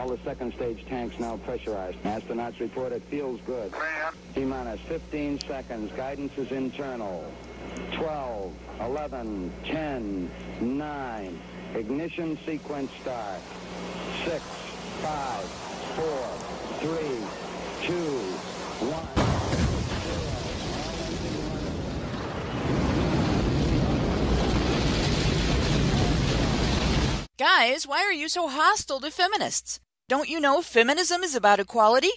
All the second stage tanks now pressurized. Astronauts report it feels good. T-minus 15 seconds. Guidance is internal. 12, 11, 10, 9. Ignition sequence start. 6, 5, 4, 3, 2, 1. Guys, why are you so hostile to feminists? Don't you know feminism is about equality?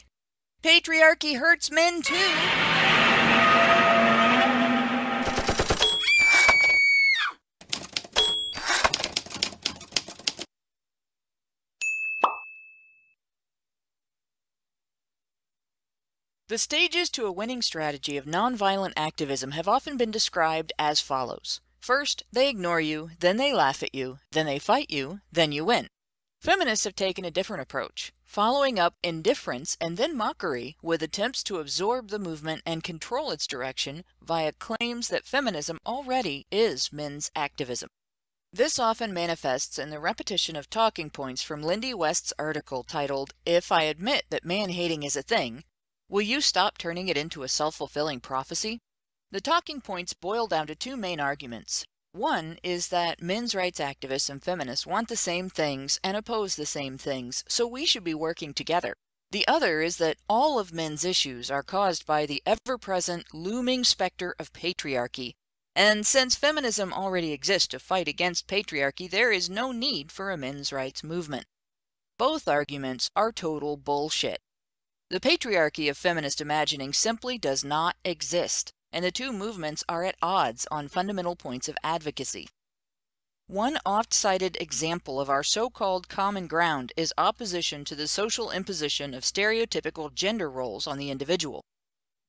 Patriarchy hurts men too. The stages to a winning strategy of nonviolent activism have often been described as follows. First, they ignore you, then they laugh at you, then they fight you, then you win. Feminists have taken a different approach, following up indifference and then mockery with attempts to absorb the movement and control its direction via claims that feminism already is men's activism. This often manifests in the repetition of talking points from Lindy West's article titled, "If I Admit That Man-Hating is a Thing, Will You Stop Turning It Into a Self-Fulfilling Prophecy?" The talking points boil down to two main arguments. One is that men's rights activists and feminists want the same things and oppose the same things, so we should be working together. The other is that all of men's issues are caused by the ever-present, looming specter of patriarchy, and since feminism already exists to fight against patriarchy, there is no need for a men's rights movement. Both arguments are total bullshit. The patriarchy of feminist imagining simply does not exist, and the two movements are at odds on fundamental points of advocacy. One oft-cited example of our so-called common ground is opposition to the social imposition of stereotypical gender roles on the individual.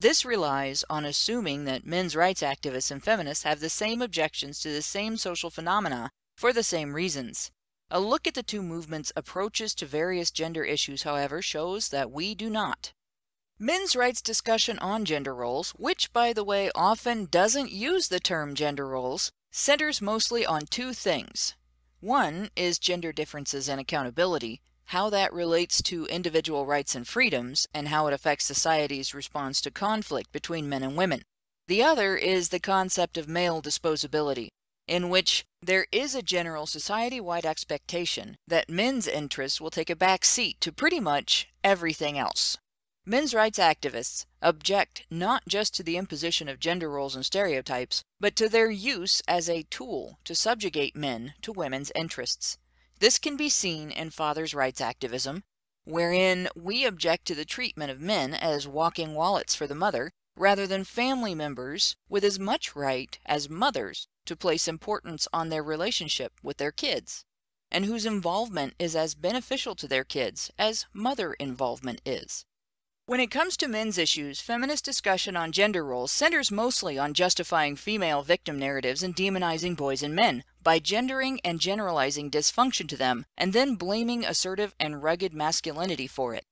This relies on assuming that men's rights activists and feminists have the same objections to the same social phenomena for the same reasons. A look at the two movements' approaches to various gender issues, however, shows that we do not. Men's rights discussion on gender roles, which, by the way, often doesn't use the term gender roles, centers mostly on two things. One is gender differences and accountability, how that relates to individual rights and freedoms, and how it affects society's response to conflict between men and women. The other is the concept of male disposability, in which there is a general society-wide expectation that men's interests will take a back seat to pretty much everything else. Men's rights activists object not just to the imposition of gender roles and stereotypes, but to their use as a tool to subjugate men to women's interests. This can be seen in fathers' rights activism, wherein we object to the treatment of men as walking wallets for the mother, rather than family members with as much right as mothers to place importance on their relationship with their kids, and whose involvement is as beneficial to their kids as mother involvement is. When it comes to men's issues, feminist discussion on gender roles centers mostly on justifying female victim narratives and demonizing boys and men by gendering and generalizing dysfunction to them, and then blaming assertive and rugged masculinity for it.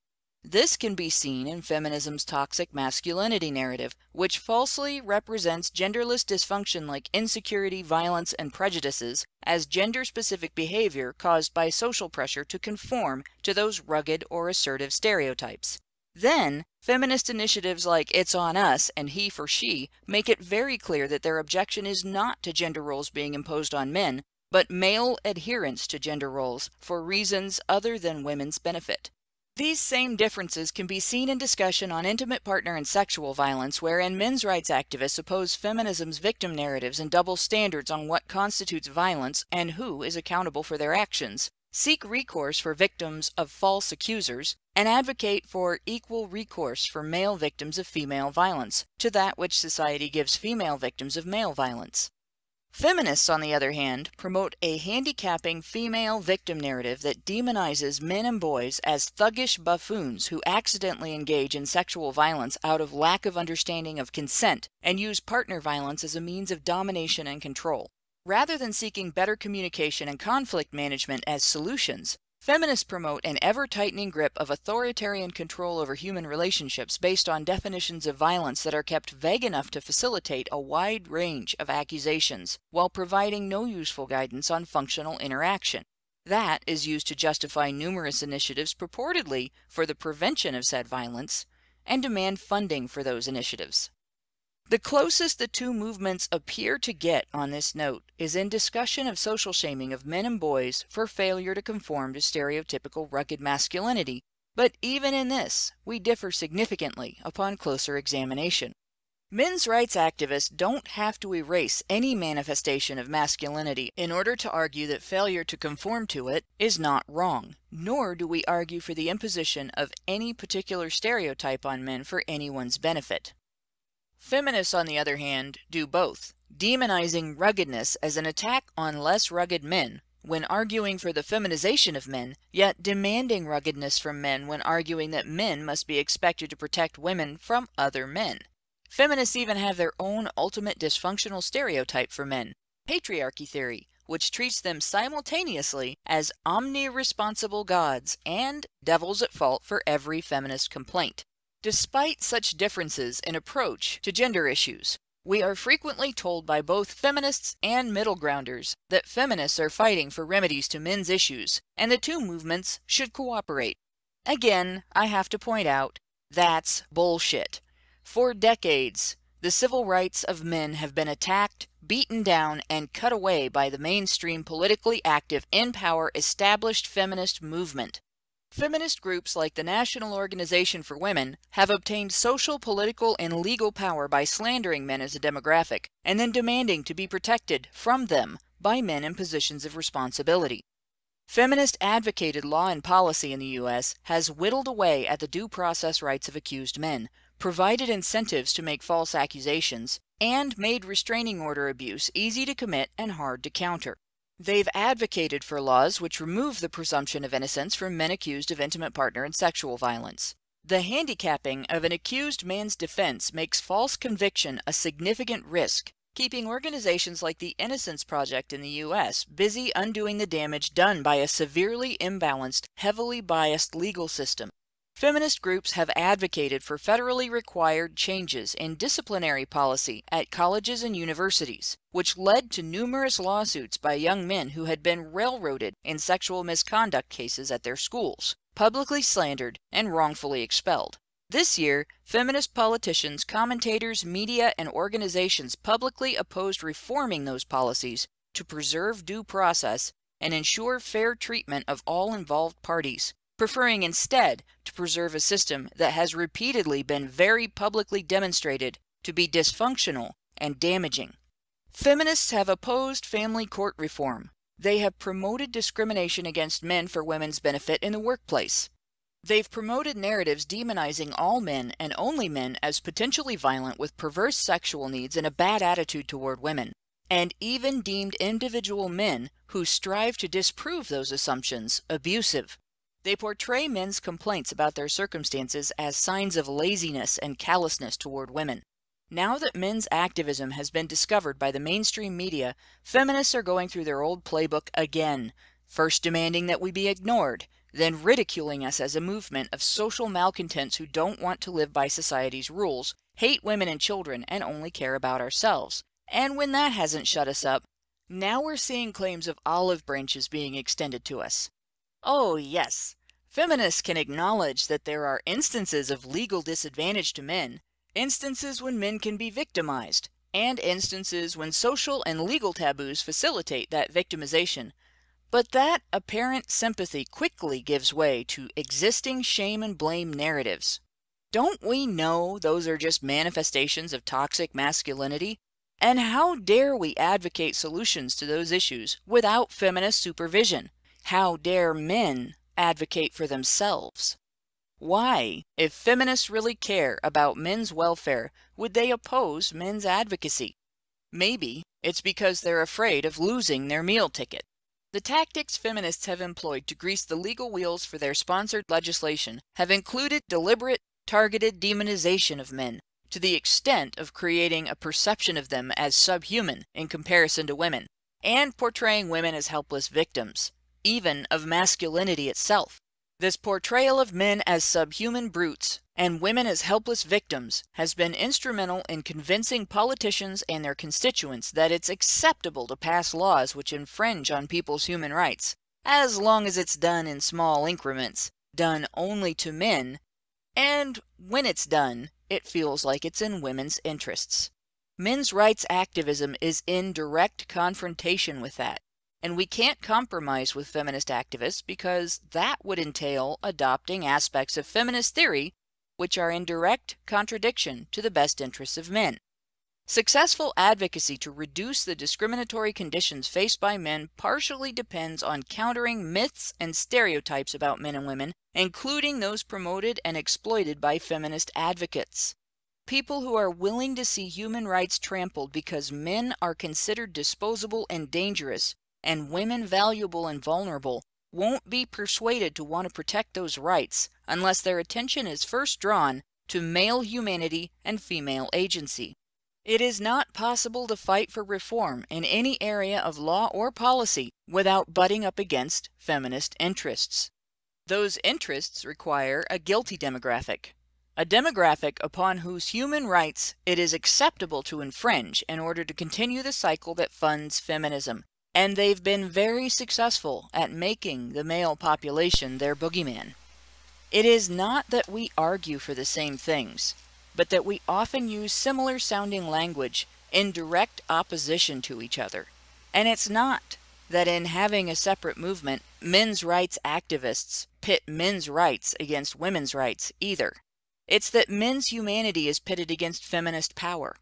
This can be seen in feminism's toxic masculinity narrative, which falsely represents genderless dysfunction like insecurity, violence, and prejudices as gender-specific behavior caused by social pressure to conform to those rugged or assertive stereotypes. Then, feminist initiatives like It's On Us and He for She make it very clear that their objection is not to gender roles being imposed on men, but male adherence to gender roles for reasons other than women's benefit. These same differences can be seen in discussion on intimate partner and sexual violence, wherein men's rights activists oppose feminism's victim narratives and double standards on what constitutes violence and who is accountable for their actions, seek recourse for victims of false accusers, and advocate for equal recourse for male victims of female violence to that which society gives female victims of male violence. Feminists, on the other hand, promote a handicapping female victim narrative that demonizes men and boys as thuggish buffoons who accidentally engage in sexual violence out of lack of understanding of consent and use partner violence as a means of domination and control. Rather than seeking better communication and conflict management as solutions, feminists promote an ever-tightening grip of authoritarian control over human relationships based on definitions of violence that are kept vague enough to facilitate a wide range of accusations, while providing no useful guidance on functional interaction. That is used to justify numerous initiatives purportedly for the prevention of said violence, and demand funding for those initiatives. The closest the two movements appear to get on this note is in discussion of social shaming of men and boys for failure to conform to stereotypical rugged masculinity, but even in this, we differ significantly upon closer examination. Men's rights activists don't have to erase any manifestation of masculinity in order to argue that failure to conform to it is not wrong, nor do we argue for the imposition of any particular stereotype on men for anyone's benefit. Feminists, on the other hand, do both, demonizing ruggedness as an attack on less rugged men when arguing for the feminization of men, yet demanding ruggedness from men when arguing that men must be expected to protect women from other men. Feminists even have their own ultimate dysfunctional stereotype for men, patriarchy theory, which treats them simultaneously as omni-responsible gods and devils at fault for every feminist complaint. Despite such differences in approach to gender issues, we are frequently told by both feminists and middle grounders that feminists are fighting for remedies to men's issues, and the two movements should cooperate. Again, I have to point out, that's bullshit. For decades, the civil rights of men have been attacked, beaten down, and cut away by the mainstream politically active, in-power, established feminist movement. Feminist groups like the National Organization for Women have obtained social, political, and legal power by slandering men as a demographic, and then demanding to be protected from them by men in positions of responsibility. Feminist advocated law and policy in the U.S. has whittled away at the due process rights of accused men, provided incentives to make false accusations, and made restraining order abuse easy to commit and hard to counter. They've advocated for laws which remove the presumption of innocence from men accused of intimate partner and sexual violence. The handicapping of an accused man's defense makes false conviction a significant risk, keeping organizations like the Innocence Project in the U.S. busy undoing the damage done by a severely imbalanced, heavily biased legal system. Feminist groups have advocated for federally required changes in disciplinary policy at colleges and universities, which led to numerous lawsuits by young men who had been railroaded in sexual misconduct cases at their schools, publicly slandered, and wrongfully expelled. This year, feminist politicians, commentators, media, and organizations publicly opposed reforming those policies to preserve due process and ensure fair treatment of all involved parties, preferring instead to preserve a system that has repeatedly been very publicly demonstrated to be dysfunctional and damaging. Feminists have opposed family court reform. They have promoted discrimination against men for women's benefit in the workplace. They've promoted narratives demonizing all men and only men as potentially violent with perverse sexual needs and a bad attitude toward women, and even deemed individual men who strive to disprove those assumptions abusive. They portray men's complaints about their circumstances as signs of laziness and callousness toward women. Now that men's activism has been discovered by the mainstream media, feminists are going through their old playbook again, first demanding that we be ignored, then ridiculing us as a movement of social malcontents who don't want to live by society's rules, hate women and children, and only care about ourselves. And when that hasn't shut us up, now we're seeing claims of olive branches being extended to us. Oh yes, feminists can acknowledge that there are instances of legal disadvantage to men, instances when men can be victimized, and instances when social and legal taboos facilitate that victimization. But that apparent sympathy quickly gives way to existing shame and blame narratives. Don't we know those are just manifestations of toxic masculinity? And how dare we advocate solutions to those issues without feminist supervision? How dare men advocate for themselves? Why, if feminists really care about men's welfare, would they oppose men's advocacy? Maybe it's because they're afraid of losing their meal ticket. The tactics feminists have employed to grease the legal wheels for their sponsored legislation have included deliberate, targeted demonization of men, to the extent of creating a perception of them as subhuman in comparison to women, and portraying women as helpless victims, even of masculinity itself. This portrayal of men as subhuman brutes and women as helpless victims has been instrumental in convincing politicians and their constituents that it's acceptable to pass laws which infringe on people's human rights, as long as it's done in small increments, done only to men, and when it's done, it feels like it's in women's interests. Men's rights activism is in direct confrontation with that, and we can't compromise with feminist activists because that would entail adopting aspects of feminist theory which are in direct contradiction to the best interests of men. Successful advocacy to reduce the discriminatory conditions faced by men partially depends on countering myths and stereotypes about men and women, including those promoted and exploited by feminist advocates. People who are willing to see human rights trampled because men are considered disposable and dangerous, and women valuable and vulnerable, won't be persuaded to want to protect those rights unless their attention is first drawn to male humanity and female agency. It is not possible to fight for reform in any area of law or policy without butting up against feminist interests. Those interests require a guilty demographic, a demographic upon whose human rights it is acceptable to infringe in order to continue the cycle that funds feminism. And they've been very successful at making the male population their boogeyman. It is not that we argue for the same things, but that we often use similar sounding language in direct opposition to each other. And it's not that in having a separate movement, men's rights activists pit men's rights against women's rights either. It's that men's humanity is pitted against feminist power.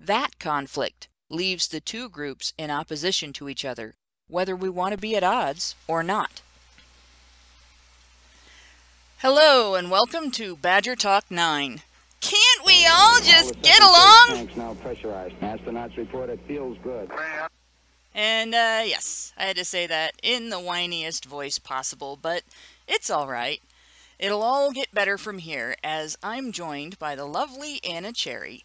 That conflict leaves the two groups in opposition to each other, whether we want to be at odds or not. Hello, and welcome to Badger Talk 9. Can't we all just get along? Tanks now pressurized. Astronauts report it feels good. And, yes, I had to say that in the whiniest voice possible, but it's alright. It'll all get better from here, as I'm joined by the lovely Anna Cherry,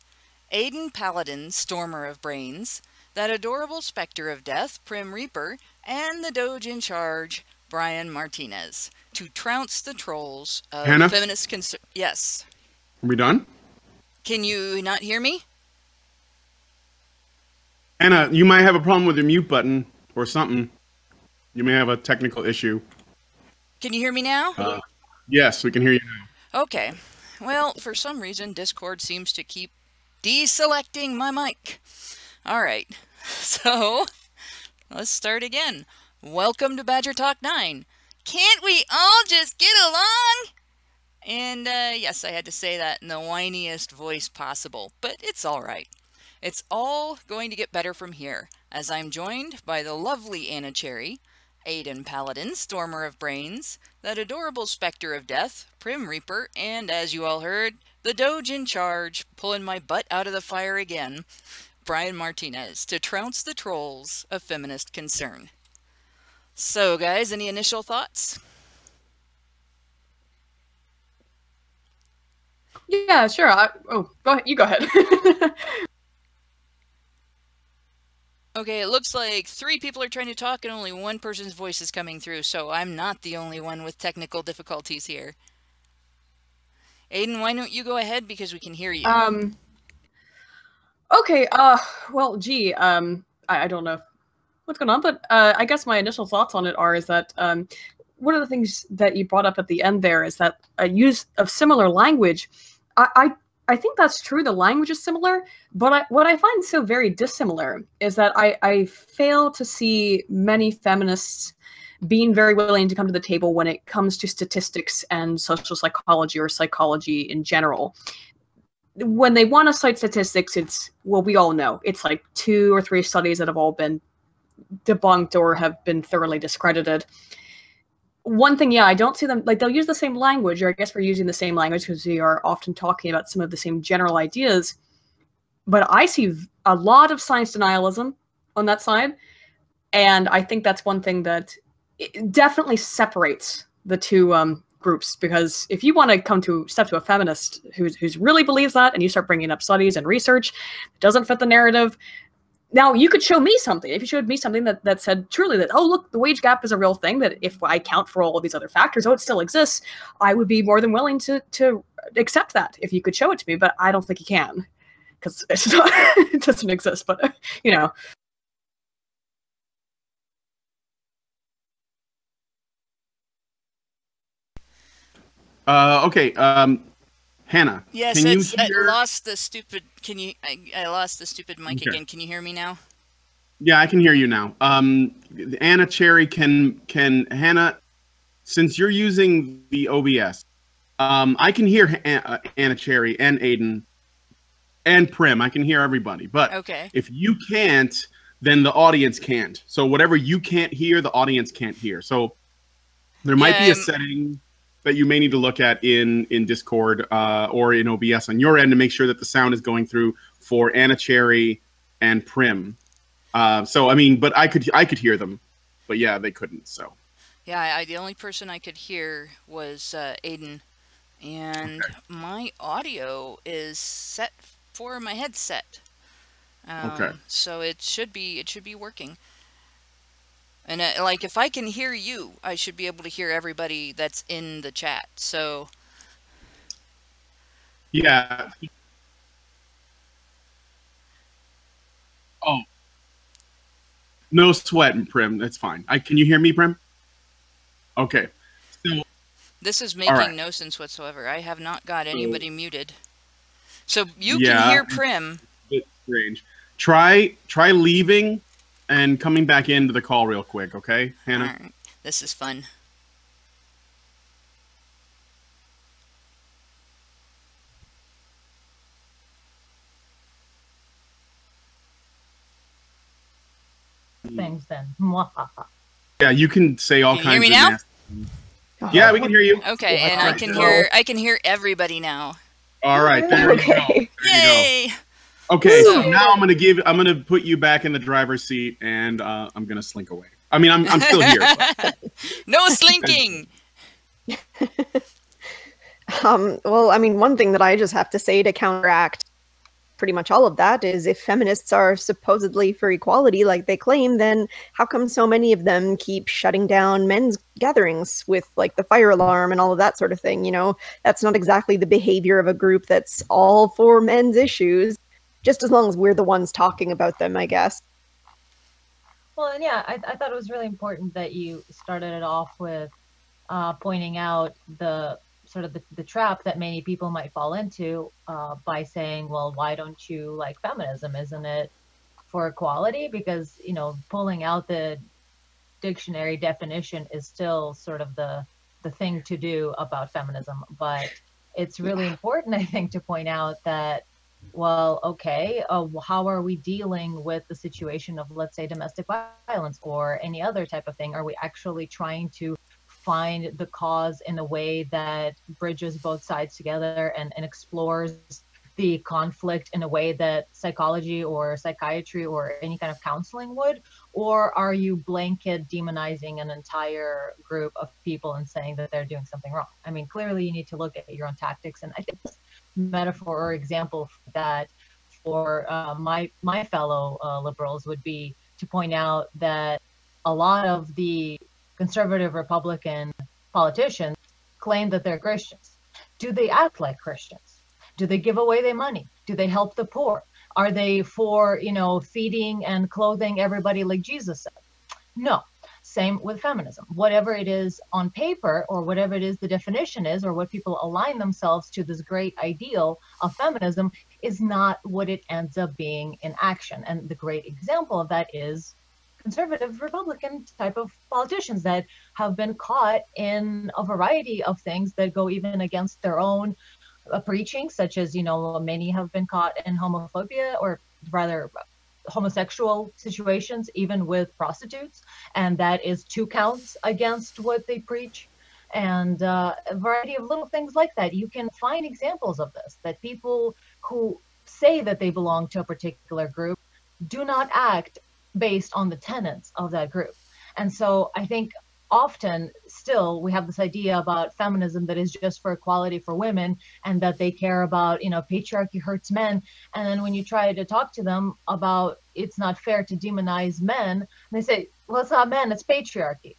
Aiden Paladin, Stormer of Brains, that adorable Spectre of Death, Prim Reaper, and the Doge in Charge, Brian Martinez, to trounce the trolls of Hannah? feminist concern. Yes. Are we done? Can you not hear me? Anna, you might have a problem with your mute button or something. You may have a technical issue. Can you hear me now? Yes, we can hear you now. Okay. Well, for some reason, Discord seems to keep deselecting my mic. Alright, so let's start again. Welcome to Badger Talk 9. Can't we all just get along? And, yes, I had to say that in the whiniest voice possible, but it's alright. It's all going to get better from here, as I'm joined by the lovely Anna Cherry, Aiden Paladin, Stormer of Brains, that adorable Spectre of Death, Prim Reaper, and, as you all heard, the Doge in Charge, pulling my butt out of the fire again, Brian Martinez, to trounce the trolls of feminist concern. So, guys, any initial thoughts? Yeah, sure. Go ahead. You go ahead. Okay, it looks like 3 people are trying to talk and only one person's voice is coming through, so I'm not the only one with technical difficulties here. Aiden, why don't you go ahead because we can hear you. Okay, well, gee, I don't know what's going on, but I guess my initial thoughts on it is that one of the things that you brought up at the end there is that a use of similar language. I think that's true. The language is similar, but what I find so very dissimilar is that I fail to see many feminists being very willing to come to the table when it comes to statistics and social psychology or psychology in general. When they want to cite statistics, it's, well, we all know, it's like 2 or 3 studies that have all been debunked or have been thoroughly discredited. One thing, yeah, I don't see them, like, they'll use the same language, or I guess we're using the same language because we are often talking about some of the same general ideas, but I see a lot of science denialism on that side, and I think that's one thing that it definitely separates the two groups, because if you want to step to a feminist who's really believes that, and you start bringing up studies and research that doesn't fit the narrative, now you could show me something. If you showed me something that said truly that, oh, look, the wage gap is a real thing, that if I count for all of these other factors, oh, it still exists, I would be more than willing to accept that if you could show it to me, but I don't think you can, because it's not, it doesn't exist, but, you know. Okay. Hannah. Yes, can you I hear? lost the stupid. Can you? I lost the stupid mic Okay. again. Can you hear me now? Yeah, I can hear you now. Anna Cherry, can Hannah, since you're using the OBS, I can hear Anna Cherry and Aiden and Prim. I can hear everybody. But Okay. if you can't, then the audience can't. So whatever you can't hear, the audience can't hear. So there might be a setting that you may need to look at in Discord or in OBS on your end to make sure that the sound is going through for Anna Cherry and Prim. So I mean, but I could hear them, but yeah, they couldn't. So yeah, the only person I could hear was Aiden, and my audio is set for my headset. Okay. So it should be working. And like if I can hear you, I should be able to hear everybody that's in the chat. So yeah. Oh. No sweat, Prim. That's fine. Can you hear me, Prim? Okay. So this is making no sense whatsoever. I have not got anybody muted. So you yeah, can hear Prim. It's strange. Try leaving and coming back into the call real quick, okay, Hannah? All right. This is fun. Things then. Yeah, you can say all kinds of. Can you hear me now? Yeah, we can hear you. Okay, and I can hear everybody now. All right, there you go. Yay! Okay, so now I'm gonna put you back in the driver's seat, and I'm gonna slink away. I mean, I'm still here. No slinking. Well, I mean, one thing that I just have to say to counteract pretty much all of that is if feminists are supposedly for equality like they claim, then how come so many of them keep shutting down men's gatherings with like the fire alarm and all of that sort of thing? You know, that's not exactly the behavior of a group that's all for men's issues, just as long as we're the ones talking about them, I guess. Well, and yeah, I thought it was really important that you started it off with pointing out the sort of the trap that many people might fall into by saying, well, why don't you like feminism? Isn't it for equality? Because, you know, pulling out the dictionary definition is still sort of the thing to do about feminism. But it's really important, I think, to point out that, well, okay, how are we dealing with the situation of, let's say, domestic violence or any other type of thing? Are we actually trying to find the cause in a way that bridges both sides together and explores the conflict in a way that psychology or psychiatry or any kind of counseling would? Or are you blanket demonizing an entire group of people and saying that they're doing something wrong? I mean, clearly you need to look at your own tactics. And I think this metaphor or example that for my fellow liberals would be to point out that a lot of the conservative Republican politicians claim that they're Christians. Do they act like Christians? Do they give away their money? Do they help the poor? Are they for, you know, feeding and clothing everybody like Jesus said? No. Same with feminism. Whatever it is on paper, or whatever it is the definition is, or what people align themselves to this great ideal of feminism is not what it ends up being in action. And the great example of that is conservative Republican type of politicians that have been caught in a variety of things that go even against their own preaching, such as, you know, many have been caught in homophobia, or rather homosexual situations, even with prostitutes, and that is 2 counts against what they preach. And a variety of little things like that. You can find examples of this, that people who say that they belong to a particular group do not act based on the tenets of that group. And so I think often still we have this idea about feminism that is just for equality for women, and that they care about, you know, patriarchy hurts men. And then when you try to talk to them about it's not fair to demonize men, they say, well, it's not men, it's patriarchy.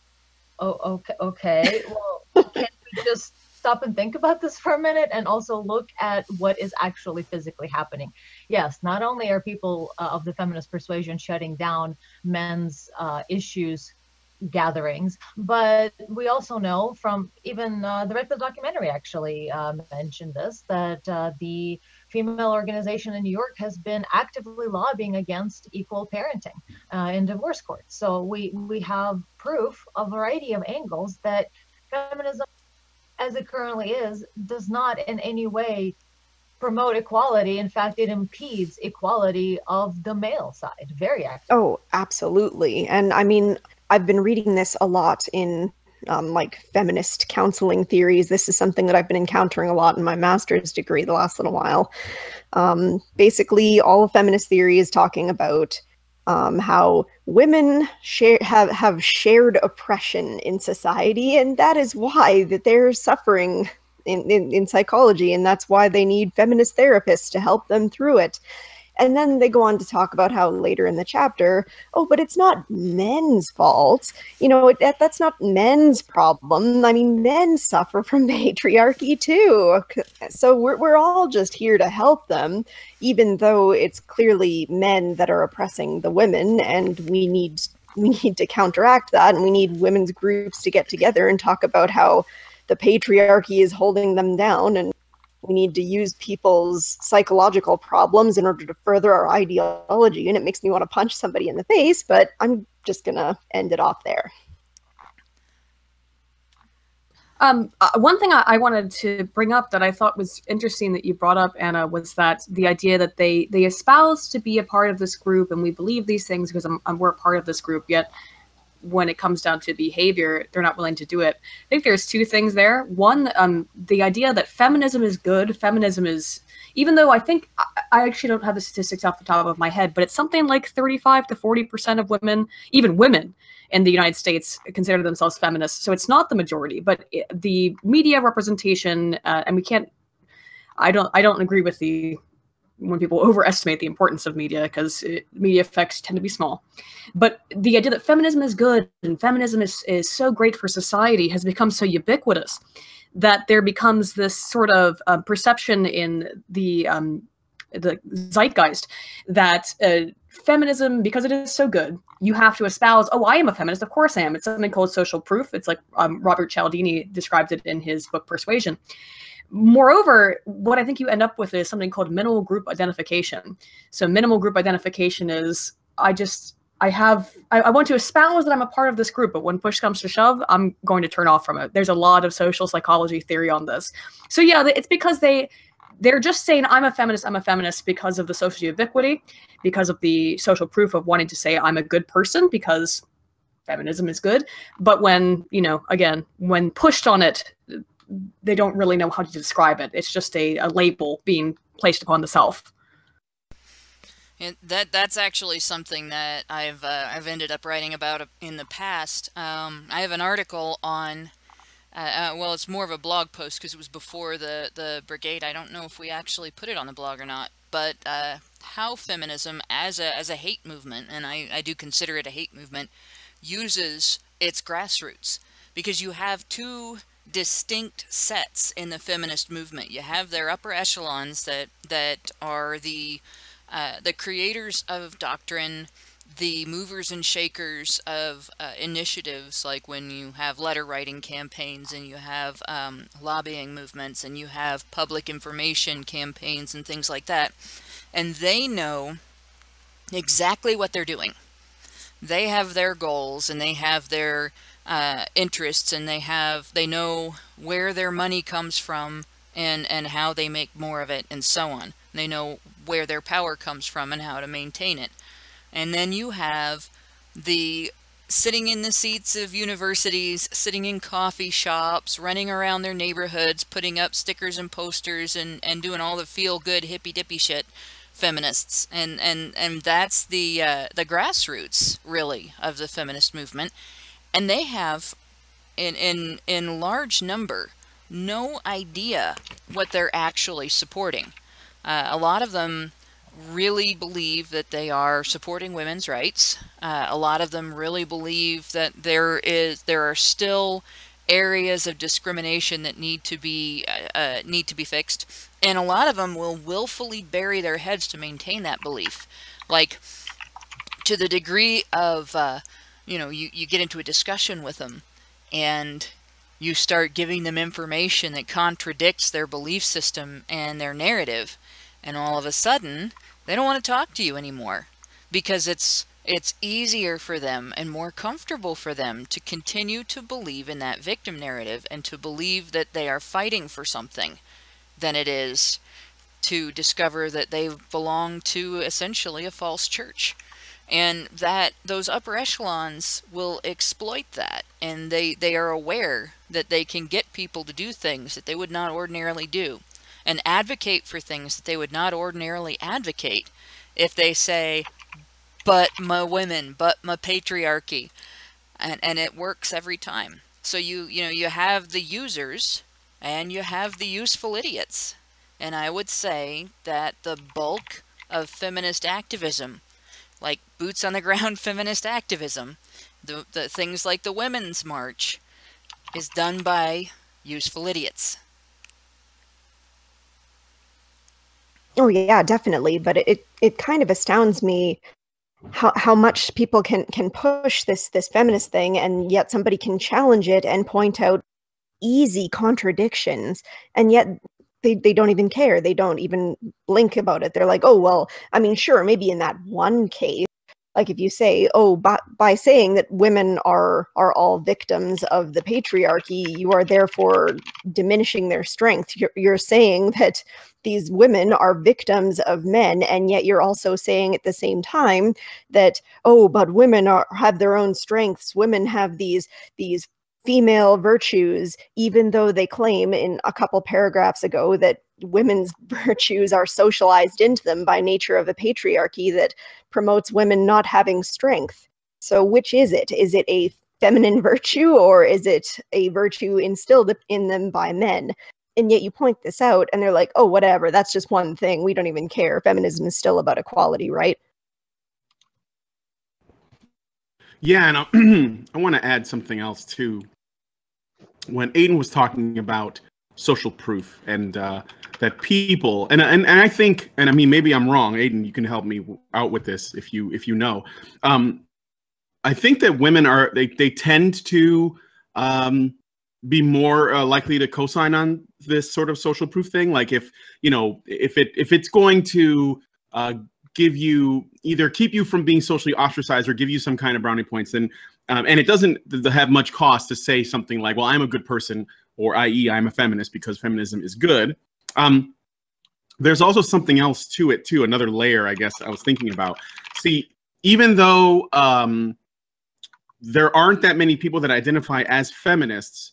Oh, okay. Well, can't we just stop and think about this for a minute and also look at what is actually physically happening? Yes, not only are people of the feminist persuasion shutting down men's issues gatherings. But we also know from even the Red Pill documentary actually mentioned this, that the female organization in New York has been actively lobbying against equal parenting in divorce courts. So we have proof, a variety of angles, that feminism, as it currently is, does not in any way promote equality. In fact, it impedes equality of the male side very actively. Oh, absolutely. And I mean, I've been reading this a lot in like feminist counseling theories. This is something that I've been encountering a lot in my master's degree the last little while. Basically, all of feminist theory is talking about how women have shared oppression in society, and that is why that they're suffering in psychology, and that's why they need feminist therapists to help them through it. And then they go on to talk about how later in the chapter, oh, but it's not men's fault. You know, that's not men's problem. I mean, men suffer from patriarchy too. So we're all just here to help them, even though it's clearly men that are oppressing the women, and we need to counteract that, and we need women's groups to get together and talk about how the patriarchy is holding them down, and we need to use people's psychological problems in order to further our ideology. And it makes me want to punch somebody in the face, but I'm just going to end it off there. One thing I wanted to bring up that I thought was interesting that you brought up, Anna, was that the idea that they espouse to be a part of this group, and we believe these things because we're a part of this group, yet when it comes down to behavior, they're not willing to do it. I think there's two things there. One, the idea that feminism is good. Feminism is, even though I think, I actually don't have the statistics off the top of my head, but it's something like 35 to 40% of women, even women in the United States, consider themselves feminists. So it's not the majority, but the media representation, and we can't, I don't agree with when people overestimate the importance of media, because media effects tend to be small. But the idea that feminism is good and feminism is so great for society has become so ubiquitous that there becomes this sort of perception in the zeitgeist that feminism, because it is so good, you have to espouse, oh, I am a feminist, of course I am. It's something called social proof. It's like Robert Cialdini described it in his book Persuasion. Moreover, what I think you end up with is something called minimal group identification. So minimal group identification is, I want to espouse that I'm a part of this group, but when push comes to shove, I'm going to turn off from it. There's a lot of social psychology theory on this. So yeah, it's because they're just saying I'm a feminist because of the social ubiquity, because of the social proof of wanting to say I'm a good person because feminism is good. But when, you know, again, when pushed on it, they don't really know how to describe it. It's just a label being placed upon the self. And that's actually something that I've ended up writing about in the past. I have an article on, well, it's more of a blog post because it was before the brigade. I don't know if we actually put it on the blog or not, but how feminism as a hate movement, and I do consider it a hate movement, uses its grassroots, because you have two distinct sets in the feminist movement. You have their upper echelons that are the creators of doctrine, the movers and shakers of initiatives, like when you have letter writing campaigns and you have lobbying movements and you have public information campaigns and things like that. And they know exactly what they're doing. They have their goals and they have their interests, and they know where their money comes from and how they make more of it, and so on. They know where their power comes from and how to maintain it. And then you have the sitting in the seats of universities, sitting in coffee shops, running around their neighborhoods, putting up stickers and posters and doing all the feel-good hippy-dippy shit feminists. And that's the grassroots, really, of the feminist movement. And they have, in large number, no idea what they're actually supporting. A lot of them really believe that they are supporting women's rights. A lot of them really believe that there are still areas of discrimination that need to be fixed, and a lot of them will willfully bury their heads to maintain that belief, like to the degree of you know, you get into a discussion with them and you start giving them information that contradicts their belief system and their narrative, and all of a sudden they don't want to talk to you anymore, because it's easier for them and more comfortable for them to continue to believe in that victim narrative and to believe that they are fighting for something than it is to discover that they belong to essentially a false church. And that those upper echelons will exploit that, and they are aware that they can get people to do things that they would not ordinarily do, and advocate for things that they would not ordinarily advocate if they say, but my women, but my patriarchy, and it works every time. So you have the users and you have the useful idiots, and I would say that the bulk of feminist activism, like boots on the ground feminist activism, the things like the Women's March, is done by useful idiots. Oh yeah, definitely. But it kind of astounds me how much people can push this feminist thing, and yet somebody can challenge it and point out easy contradictions, and yet they don't even care. They don't even blink about it. They're like, oh, well, I mean, sure, maybe in that one case, like if you say, oh, by saying that women are all victims of the patriarchy, you are therefore diminishing their strength. You're saying that these women are victims of men, and yet you're also saying at the same time that, oh, but women have their own strengths. Women have these female virtues, even though they claim in a couple paragraphs ago that women's virtues are socialized into them by nature of a patriarchy that promotes women not having strength. So which is it? Is it a feminine virtue, or is it a virtue instilled in them by men? And yet you point this out and they're like, oh, whatever, that's just one thing. We don't even care. Feminism is still about equality, right? Yeah, and I want to add something else too. When Aiden was talking about social proof and that people, and I think, and I mean, maybe I'm wrong, Aiden, you can help me out with this if you know. I think that women they tend to be more likely to co-sign on this sort of social proof thing. Like if it's going to give you, either keep you from being socially ostracized or give you some kind of brownie points, then and it doesn't have much cost to say something like, well, I'm a good person, or i.e. I'm a feminist because feminism is good. There's also something else to it too, another layer I guess I was thinking about. See, even though there aren't that many people that identify as feminists,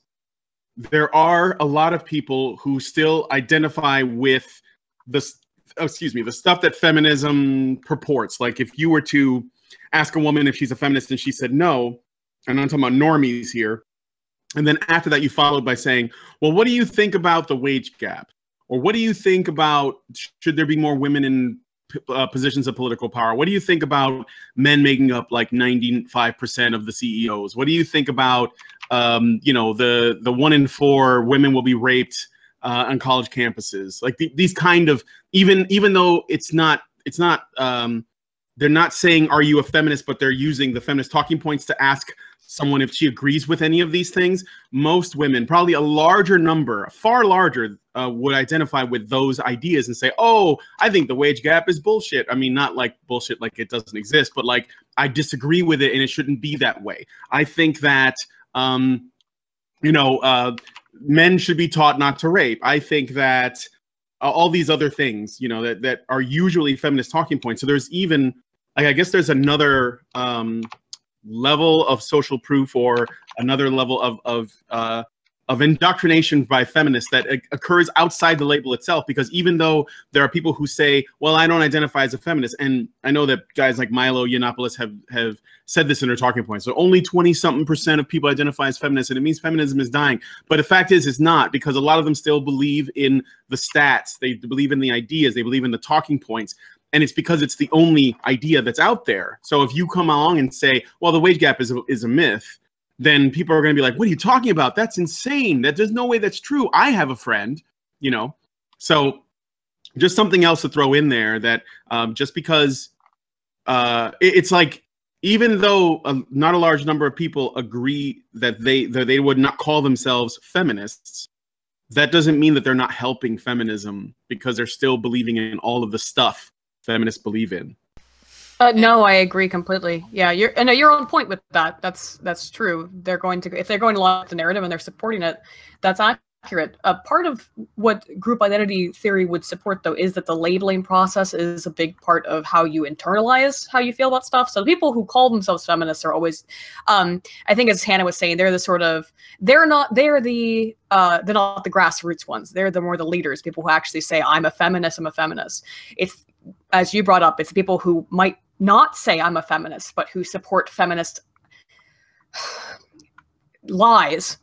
there are a lot of people who still identify with the stuff that feminism purports. Like if you were to ask a woman if she's a feminist and she said no, and I'm talking about normies here, and then after that you followed by saying, well, what do you think about the wage gap? Or what do you think about, should there be more women in positions of political power? What do you think about men making up like 95% of the CEOs? What do you think about, the 1 in 4 women will be raped on college campuses? Like these kind of, even though it's not, they're not saying, are you a feminist, but they're using the feminist talking points to ask someone if she agrees with any of these things. Most women, probably a larger number, far larger, would identify with those ideas and say, oh, I think the wage gap is bullshit. I mean, not like bullshit like it doesn't exist, but like I disagree with it and it shouldn't be that way. I think that, men should be taught not to rape. I think that all these other things, that are usually feminist talking points. So there's even, I guess there's another level of social proof, or another level of indoctrination by feminists that occurs outside the label itself. Because even though there are people who say, well, I don't identify as a feminist, and I know that guys like Milo Yiannopoulos have said this in their talking points, so only 20-something% of people identify as feminists, and it means feminism is dying. But the fact is, it's not, because a lot of them still believe in the stats, they believe in the ideas, they believe in the talking points. And it's because it's the only idea that's out there. So if you come along and say, well, the wage gap is a myth, then people are going to be like, what are you talking about? That's insane. There's no way that's true. I have a friend, So just something else to throw in there, that just because it's like, even though not a large number of people agree that they would not call themselves feminists, that doesn't mean that they're not helping feminism, because they're still believing in all of the stuff feminists believe in. No, I agree completely. Yeah, you're on point with that. That's true. They're going to, if they're going along with the narrative and they're supporting it, that's accurate. Part of what group identity theory would support, though, is that the labeling process is a big part of how you internalize how you feel about stuff. So the people who call themselves feminists are always, I think, as Hannah was saying, they're the sort of, they're not the grassroots ones. They're the more the leaders, people who actually say, I'm a feminist, I'm a feminist. It's, as you brought up, it's people who might not say I'm a feminist, but who support feminist lies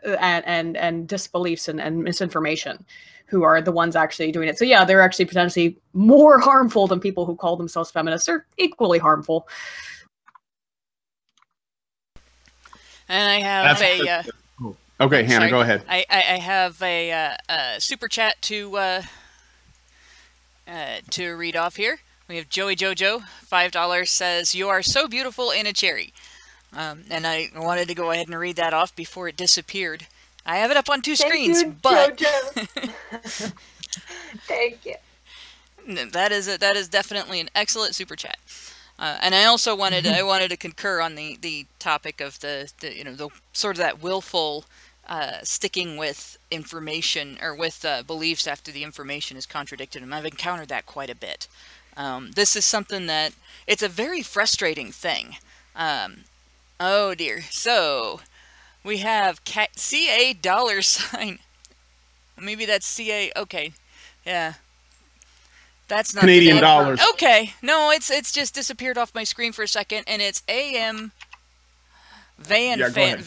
and disbeliefs and misinformation, who are the ones actually doing it. So yeah, they're actually potentially more harmful than people who call themselves feminists. They're equally harmful. And I have okay, Hannah, sorry. go ahead. I have a super chat to read off here. We have Joey Jojo, $5, says, "You are so beautiful in a cherry." And I wanted to go ahead and read that off before it disappeared. I have it up on two screens, but Jojo. Thank you. That is definitely an excellent super chat. And I also wanted to concur on the topic of the sort of that willful sticking with information, or with beliefs after the information is contradicted. And I've encountered that quite a bit. This is something that, it's a very frustrating thing. Oh dear. So we have CA $. Maybe that's CA. Okay. Yeah. That's not Canadian dollars. Okay. No, it's just disappeared off my screen for a second, and it's AM Van Fan.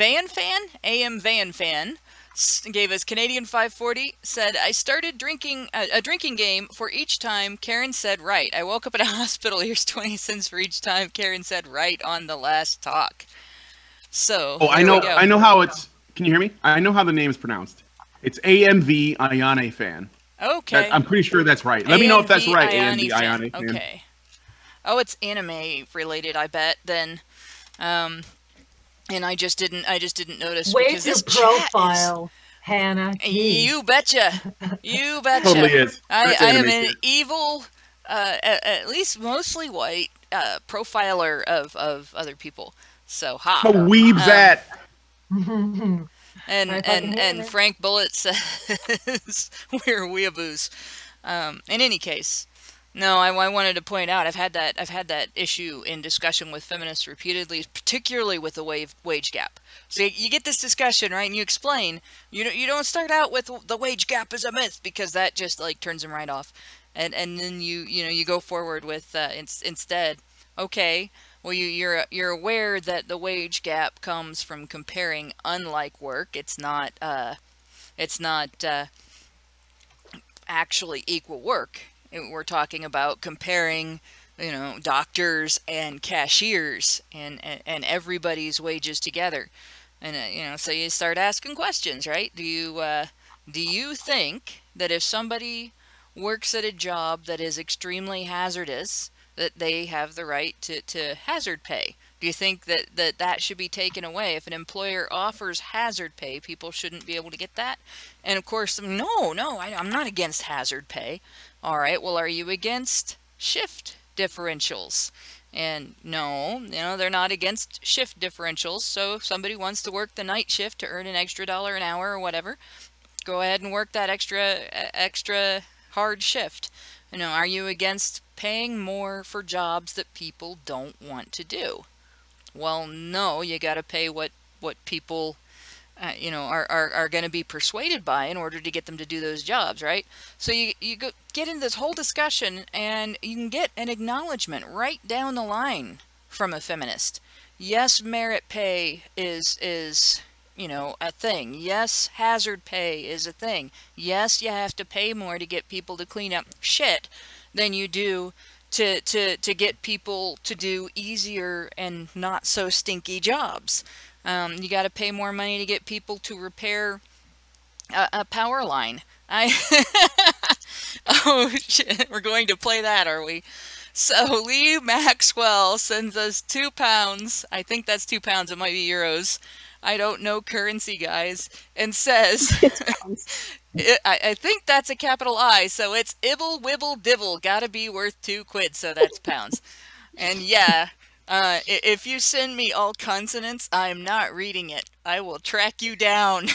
AM Van Fan gave us Canadian 540, said, "I started drinking a drinking game for each time Karen said right. I woke up in a hospital. Here's 20 cents for each time Karen said right on the last talk." So I know how it's, can you hear me? I know how the name is pronounced. It's AMV Ayane Fan. Okay. I'm pretty sure that's right. Let me know if that's right. AMV Ayane Fan. Okay. Oh, it's anime related, I bet, then. And I just didn't notice. Way because too this profile, Hannah. You betcha. You betcha. Totally is. I am an evil, at least mostly white, profiler of other people. So ha. A weeb's at. And Frank Bullitt says we're weeaboos. In any case, no, I wanted to point out I've had that issue in discussion with feminists repeatedly, particularly with the wage gap. So you get this discussion, right, and you explain you don't start out with the wage gap is a myth, because that just like turns them right off, and then you go forward with instead, okay, well you're aware that the wage gap comes from comparing unlike work. It's not actually equal work. We're talking about comparing, doctors and cashiers and everybody's wages together, and so you start asking questions, right? Do you think that if somebody works at a job that is extremely hazardous, that they have the right to hazard pay? Do you think that should be taken away? If an employer offers hazard pay, people shouldn't be able to get that? And of course, no, I'm not against hazard pay. All right, well, are you against shift differentials? And no, they're not against shift differentials. So if somebody wants to work the night shift to earn an extra $1 an hour or whatever, go ahead and work that extra hard shift. Are you against paying more for jobs that people don't want to do? Well, no, you got to pay what people are going to be persuaded by in order to get them to do those jobs, right? So you get into this whole discussion, and you can get an acknowledgement right down the line from a feminist. Yes, merit pay is a thing. Yes, hazard pay is a thing. Yes, you have to pay more to get people to clean up shit than you do to get people to do easier and not so stinky jobs. You got to pay more money to get people to repair a power line. Oh shit, we're going to play that, are we? So Lee Maxwell sends us £2. I think that's £2. It might be euros. I don't know currency, guys. And says, I think that's a capital I, so it's ibble, wibble, divil. Gotta be worth £2, so that's pounds. And yeah, if you send me all consonants, I'm not reading it. I will track you down.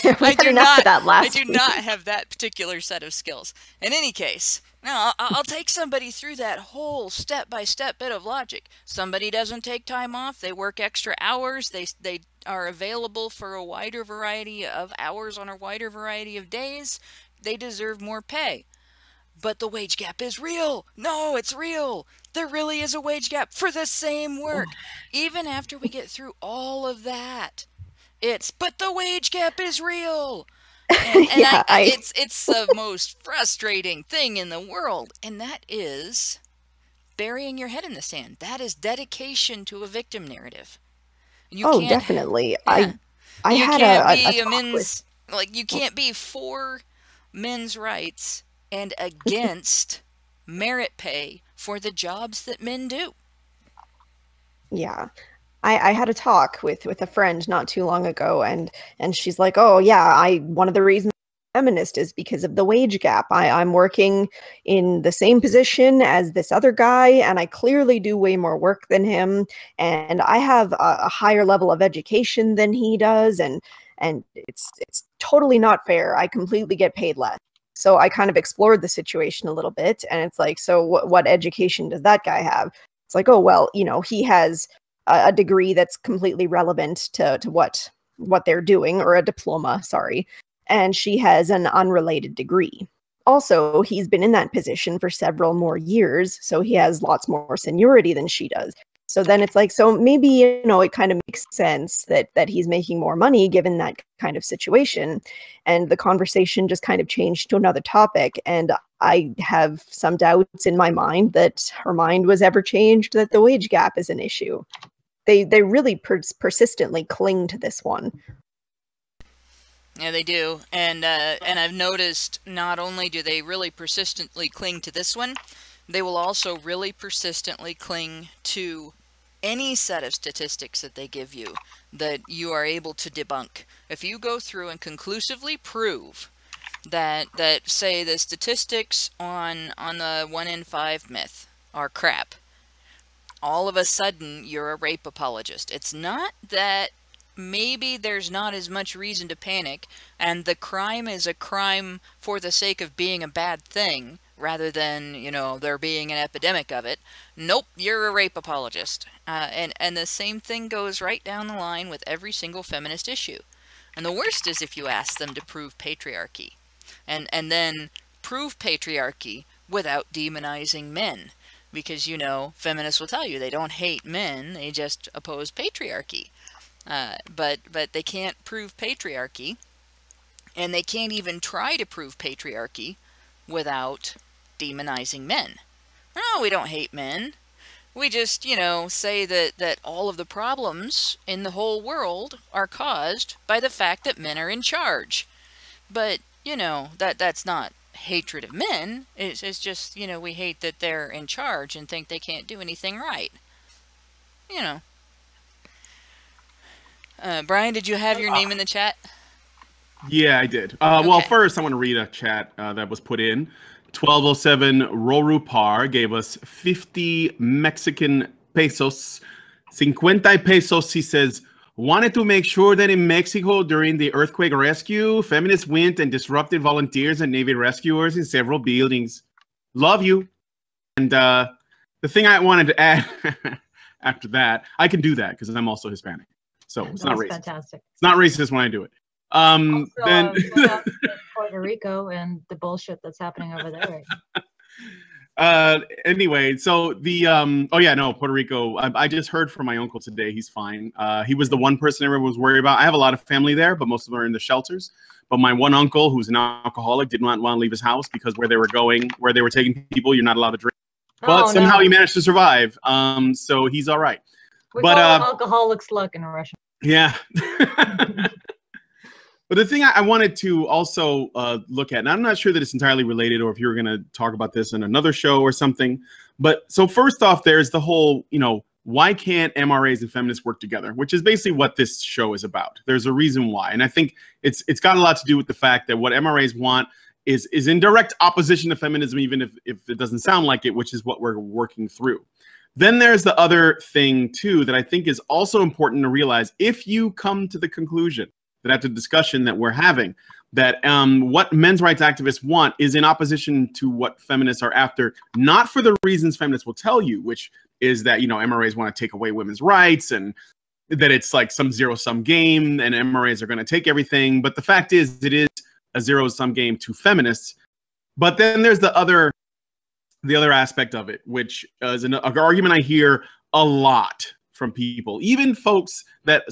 I do not have that particular set of skills. In any case, now I'll take somebody through that whole step-by-step bit of logic. Somebody doesn't take time off. They work extra hours. They are available for a wider variety of hours on a wider variety of days. They deserve more pay. But the wage gap is real. No, it's real. There really is a wage gap for the same work. Even after we get through all of that, but the wage gap is real. And yeah, it's the most frustrating thing in the world. And that is burying your head in the sand. That is dedication to a victim narrative. Definitely. Yeah. I you had you can't be for men's rights and against merit pay for the jobs that men do. Yeah. I had a talk with a friend not too long ago, and she's like, oh yeah, one of the reasons I'm a feminist is because of the wage gap. I'm working in the same position as this other guy, and I clearly do way more work than him, and I have a higher level of education than he does, and it's totally not fair. I completely get paid less. So I kind of explored the situation a little bit, and it's like, so what education does that guy have? It's like, oh, well, he has a degree that's completely relevant to what they're doing, or a diploma, sorry. And she has an unrelated degree. Also, he's been in that position for several more years, so he has lots more seniority than she does. So then it's like, so maybe, it kind of makes sense that he's making more money given that kind of situation. And the conversation just kind of changed to another topic. And I have some doubts in my mind that her mind was ever changed, that the wage gap is an issue. They really persistently cling to this one. Yeah, they do. And I've noticed not only do they really persistently cling to this one, they will also really persistently cling to any set of statistics that they give you that you are able to debunk. If you go through and conclusively prove that say the statistics on the 1 in 5 myth are crap, all of a sudden you're a rape apologist. It's not that maybe there's not as much reason to panic and the crime is a crime for the sake of being a bad thing rather than, there being an epidemic of it. Nope, you're a rape apologist. And the same thing goes right down the line with every single feminist issue. And the worst is if you ask them to prove patriarchy. And then prove patriarchy without demonizing men. Because, feminists will tell you they don't hate men, they just oppose patriarchy. But they can't prove patriarchy, and they can't even try to prove patriarchy without demonizing men. No, we don't hate men. We just, say that all of the problems in the whole world are caused by the fact that men are in charge. But, that's not hatred of men. It's just, we hate that they're in charge and think they can't do anything right. Brian, did you have your name in the chat? Yeah, I did. Okay. Well, first I want to read a chat that was put in. 1207 Roru Par gave us 50 Mexican pesos. 50 pesos, he says, wanted to make sure that in Mexico during the earthquake rescue, feminists went and disrupted volunteers and Navy rescuers in several buildings. Love you. And the thing I wanted to add after that, I can do that because I'm also Hispanic. So it's not racist. Fantastic. It's not racist when I do it. Also, then Puerto Rico and the bullshit that's happening over there right now. Anyway, so the Puerto Rico. I just heard from my uncle today. He's fine. He was the one person everyone was worried about. I have a lot of family there, but most of them are in the shelters. But my one uncle, who's an alcoholic, did not want to leave his house because where they were going, where they were taking people, you're not allowed to drink. But somehow he managed to survive. So he's all right. We call it alcoholic's luck in Russia. Yeah. But the thing I wanted to also look at, and I'm not sure that it's entirely related, or if you're going to talk about this in another show or something. But so first off, there's the whole, why can't MRAs and feminists work together? Which is basically what this show is about. There's a reason why. And I think it's got a lot to do with the fact that what MRAs want is in direct opposition to feminism, even if it doesn't sound like it, which is what we're working through. Then there's the other thing, too, that I think is also important to realize. If you come to the conclusion that after the discussion that we're having, that what men's rights activists want is in opposition to what feminists are after, not for the reasons feminists will tell you, which is that, MRAs want to take away women's rights and that it's like some zero-sum game and MRAs are going to take everything. But the fact is, it is a zero-sum game to feminists. But then there's the other aspect of it, which is an argument I hear a lot from people, even folks that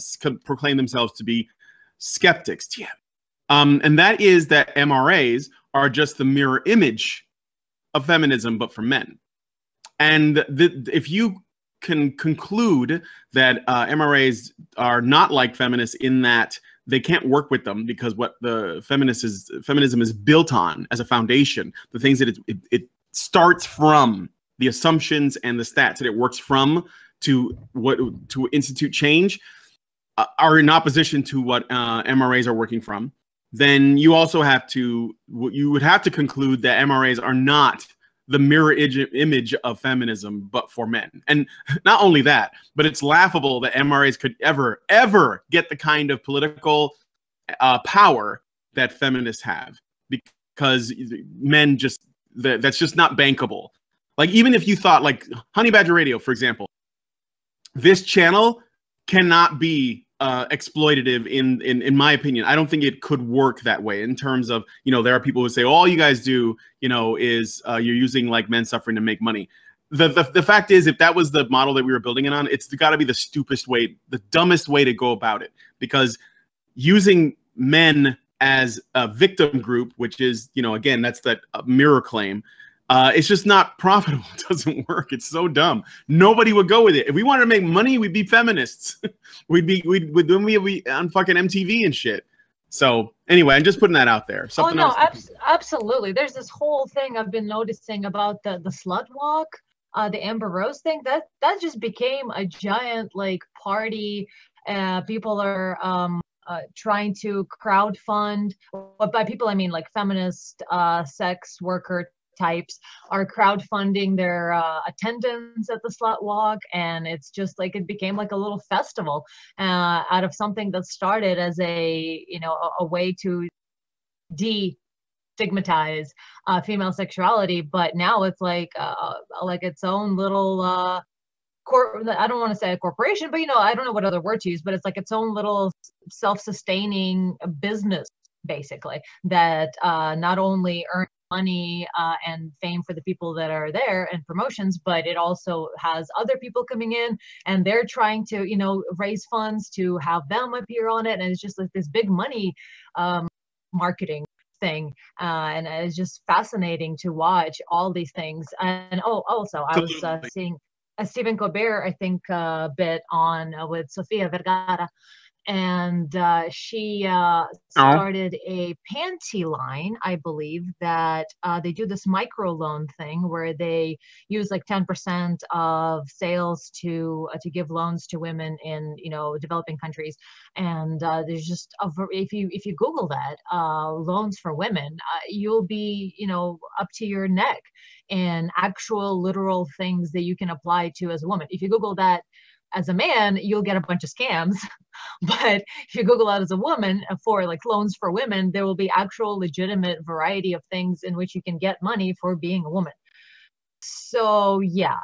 proclaim themselves to be skeptics. Yeah. And that is that MRAs are just the mirror image of feminism, but for men. And if you can conclude that MRAs are not like feminists in that they can't work with them because what the feminism is built on as a foundation, the things that it starts from, the assumptions and the stats that it works from to institute change, are in opposition to what MRAs are working from, then you also would have to conclude that MRAs are not the mirror image of feminism, but for men. And not only that, but it's laughable that MRAs could ever get the kind of political power that feminists have, because men that's just not bankable. Like, even if you thought, like Honey Badger Radio, for example, this channel cannot be exploitative in my opinion. I don't think it could work that way in terms of, there are people who say, all you guys do, is you're using like men suffering to make money. The fact is, if that was the model that we were building it on, it's got to be the stupidest way, the dumbest way to go about it, because using men as a victim group, which is, again, that's that mirror claim. It's just not profitable. It doesn't work. It's so dumb. Nobody would go with it. If we wanted to make money, we'd be feminists. we'd be on fucking MTV and shit. So anyway, I'm just putting that out there. Something else. Absolutely. There's this whole thing I've been noticing about the slut walk, the Amber Rose thing. That just became a giant like party. People are trying to crowdfund. But by people, I mean like feminist, sex worker types are crowdfunding their attendance at the slut walk, and it's just like it became like a little festival out of something that started as a way to destigmatize female sexuality, but now it's like its own little I don't want to say a corporation, but I don't know what other word to use, but it's like its own little self-sustaining business, basically, that not only earns money and fame for the people that are there and promotions, but it also has other people coming in and they're trying to raise funds to have them appear on it, and it's just like this big money marketing thing, and it's just fascinating to watch all these things. And also I was seeing a Stephen Colbert, I think, bit on with Sofia Vergara, and she started a panty line, I believe, that they do this microloan thing where they use like 10% of sales to give loans to women in developing countries. And there's just if you Google that, loans for women, you'll be up to your neck in actual literal things that you can apply to as a woman. If you Google that as a man, you'll get a bunch of scams. But if you Google that as a woman for like loans for women, there will be actual legitimate variety of things in which you can get money for being a woman. So yeah,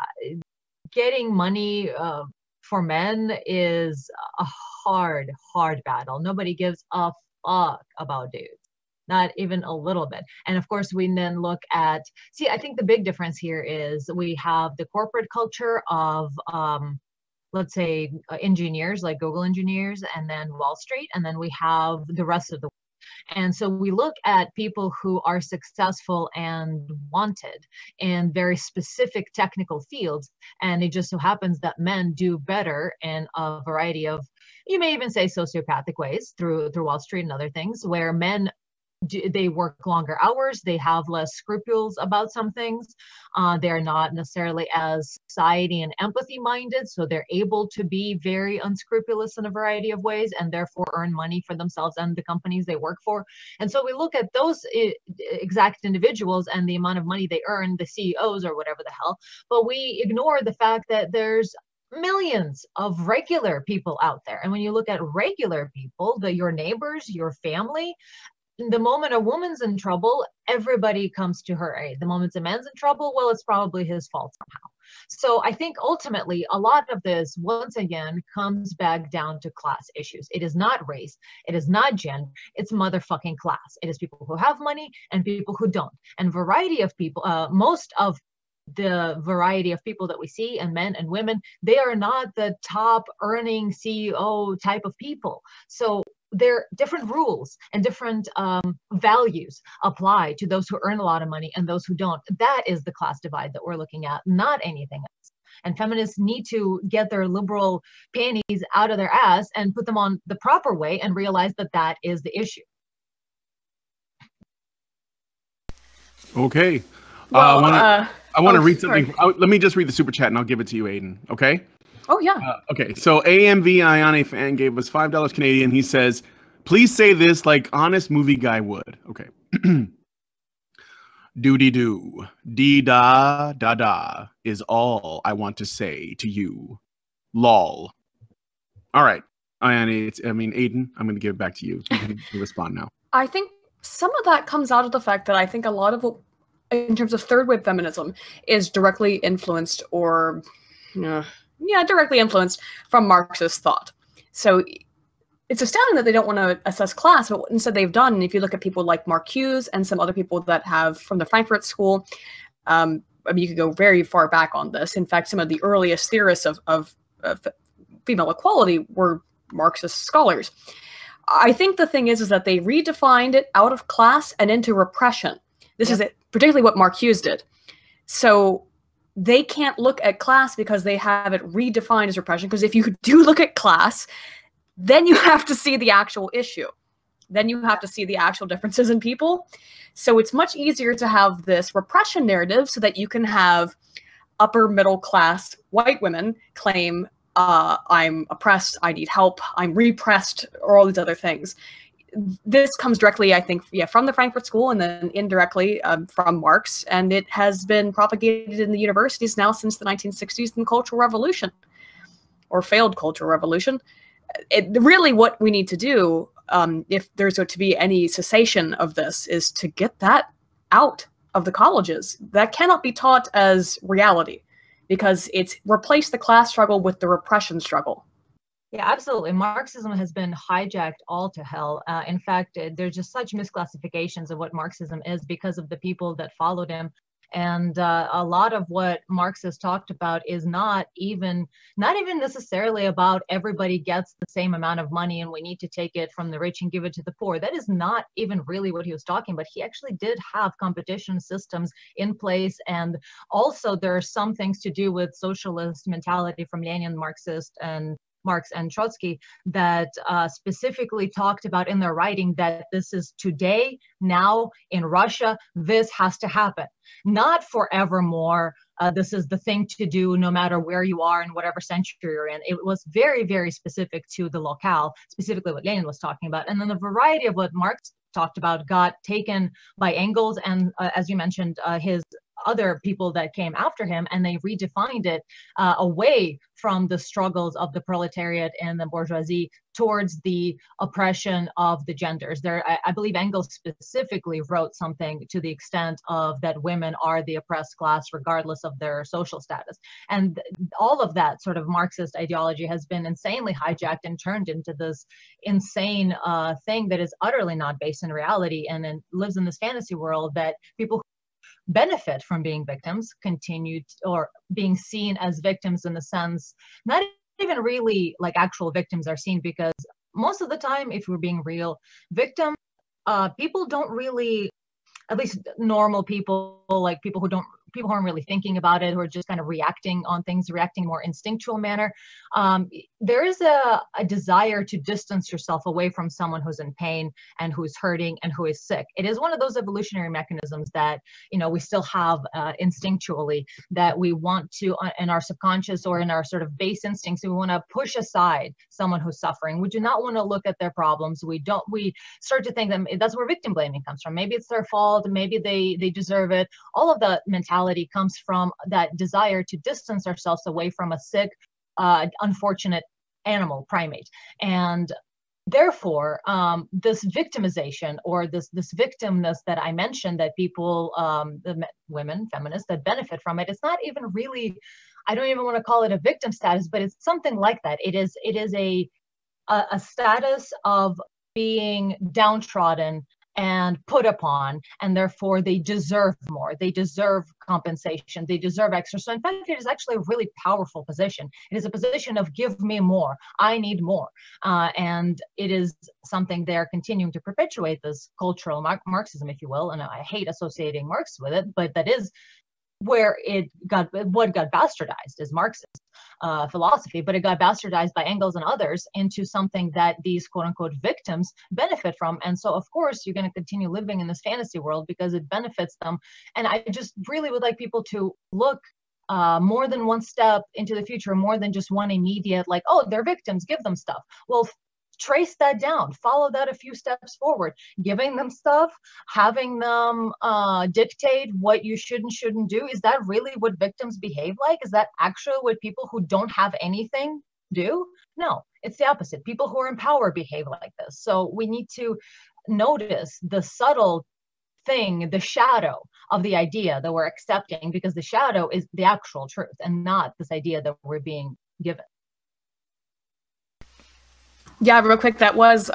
getting money for men is a hard battle. Nobody gives a fuck about dudes. Not even a little bit. And of course, we then look at, I think the big difference here is we have the corporate culture of, let's say, engineers, like Google engineers, and then Wall Street, and then we have the rest of the world. And so we look at people who are successful and wanted in very specific technical fields, and it just so happens that men do better in a variety of you may even say sociopathic ways through Wall Street and other things, where men, they work longer hours, they have less scruples about some things, they're not necessarily as society and empathy minded, so they're able to be very unscrupulous in a variety of ways and therefore earn money for themselves and the companies they work for. And so we look at those exact individuals and the amount of money they earn, the CEOs or whatever the hell, but we ignore the fact that there's millions of regular people out there. And when you look at regular people, your neighbors, your family, the moment a woman's in trouble, everybody comes to her aid. The moment a man's in trouble, well, it's probably his fault somehow. So I think ultimately a lot of this, once again, comes back down to class issues. It is not race. It is not gender. It's motherfucking class. It is people who have money and people who don't. And variety of people, most of the variety of people that we see, and men and women, they are not the top earning CEO type of people. So there are different rules and different values apply to those who earn a lot of money and those who don't. That is the class divide that we're looking at, not anything else. And feminists need to get their liberal panties out of their ass and put them on the proper way and realize that that is the issue. Okay. Well, I want to read something. Let me just read the super chat and I'll give it to you, Aiden. Okay? Oh, yeah. Okay, so AMV Ione fan gave us $5 Canadian. He says, please say this like honest movie guy would. Okay. Doody-doo. Dee-da-da-da is all I want to say to you. Lol. All right. Ione, Aiden, I'm going to give it back to you. You can respond now. I think some of that comes out of the fact that I think a lot of what, in terms of third wave feminism, is directly influenced or... directly influenced from Marxist thought. So it's astounding that they don't want to assess class, but instead they've done, if you look at people like Mark Hughes and some other people that have from the Frankfurt School, you could go very far back on this. In fact, some of the earliest theorists of female equality were Marxist scholars. I think the thing is that they redefined it out of class and into repression. This is it, particularly what Mark Hughes did. So they can't look at class because they have it redefined as repression. Because if you do look at class, then you have to see the actual issue. Then you have to see the actual differences in people. So it's much easier to have this repression narrative so that you can have upper middle class white women claim, I'm oppressed, I need help, I'm repressed, or all these other things. This comes directly, I think, from the Frankfurt School and then indirectly from Marx, and it has been propagated in the universities now since the 1960s and the Cultural Revolution, or failed Cultural Revolution. Really what we need to do, if there's going to be any cessation of this, is to get that out of the colleges. That cannot be taught as reality, because it's replaced the class struggle with the repression struggle. Yeah, absolutely. Marxism has been hijacked all to hell. In fact, there's just such misclassifications of what Marxism is because of the people that followed him. And a lot of what Marx has talked about is not even necessarily about everybody gets the same amount of money and we need to take it from the rich and give it to the poor. That is not even really what he was talking about. He actually did have competition systems in place. And also there are some things to do with socialist mentality from Lenin, Marx and Trotsky that specifically talked about in their writing that this is today, now, in Russia, this has to happen. Not forevermore, this is the thing to do no matter where you are and whatever century you're in. It was very, very specific to the locale, specifically what Lenin was talking about. And then the variety of what Marx talked about got taken by Engels and, as you mentioned, his other people that came after him, and they redefined it away from the struggles of the proletariat and the bourgeoisie towards the oppression of the genders. I believe Engels specifically wrote something to the extent of that women are the oppressed class regardless of their social status. And all of that sort of Marxist ideology has been insanely hijacked and turned into this insane thing that is utterly not based in reality and lives in this fantasy world that people benefit from being victims continue or being seen as victims in the sense not even really like actual victims are seen, because most of the time, if we're being real, people don't really, at least normal people, like people people who aren't really thinking about it, who are just kind of reacting on things, reacting in a more instinctual manner. There is a desire to distance yourself away from someone who's in pain and who's hurting and who is sick. It is one of those evolutionary mechanisms that, you know, we still have instinctually, that we want to, in our subconscious or in our sort of base instincts, we want to push aside someone who's suffering. We do not want to look at their problems. We start to think that that's where victim blaming comes from. Maybe it's their fault. Maybe they deserve it. All of that mentality comes from that desire to distance ourselves away from a sick, unfortunate animal, primate. And therefore, this victimization or this victimness that I mentioned, that people, the women, feminists, that benefit from it, it's not even really, I don't even want to call it a victim status, but it's something like that. It is a status of being downtrodden and put upon, and therefore they deserve more. They deserve compensation. They deserve extra. So in fact, it is actually a really powerful position. It is a position of give me more. I need more. And it is something they're continuing to perpetuate, this cultural Marxism, if you will. And I hate associating Marx with it, but that is where what got bastardized is Marxist philosophy, but it got bastardized by Engels and others into something that these quote unquote victims benefit from. And so of course you're going to continue living in this fantasy world because it benefits them. And I just really would like people to look more than one step into the future, more than just one immediate, like, oh, they're victims, give them stuff. Well, trace that down, follow that a few steps forward, giving them stuff, having them dictate what you should and shouldn't do. Is that really what victims behave like? Is that actually what people who don't have anything do? No, it's the opposite. People who are in power behave like this. So we need to notice the subtle thing, the shadow of the idea that we're accepting, because the shadow is the actual truth and not this idea that we're being given. Yeah, real quick, that was,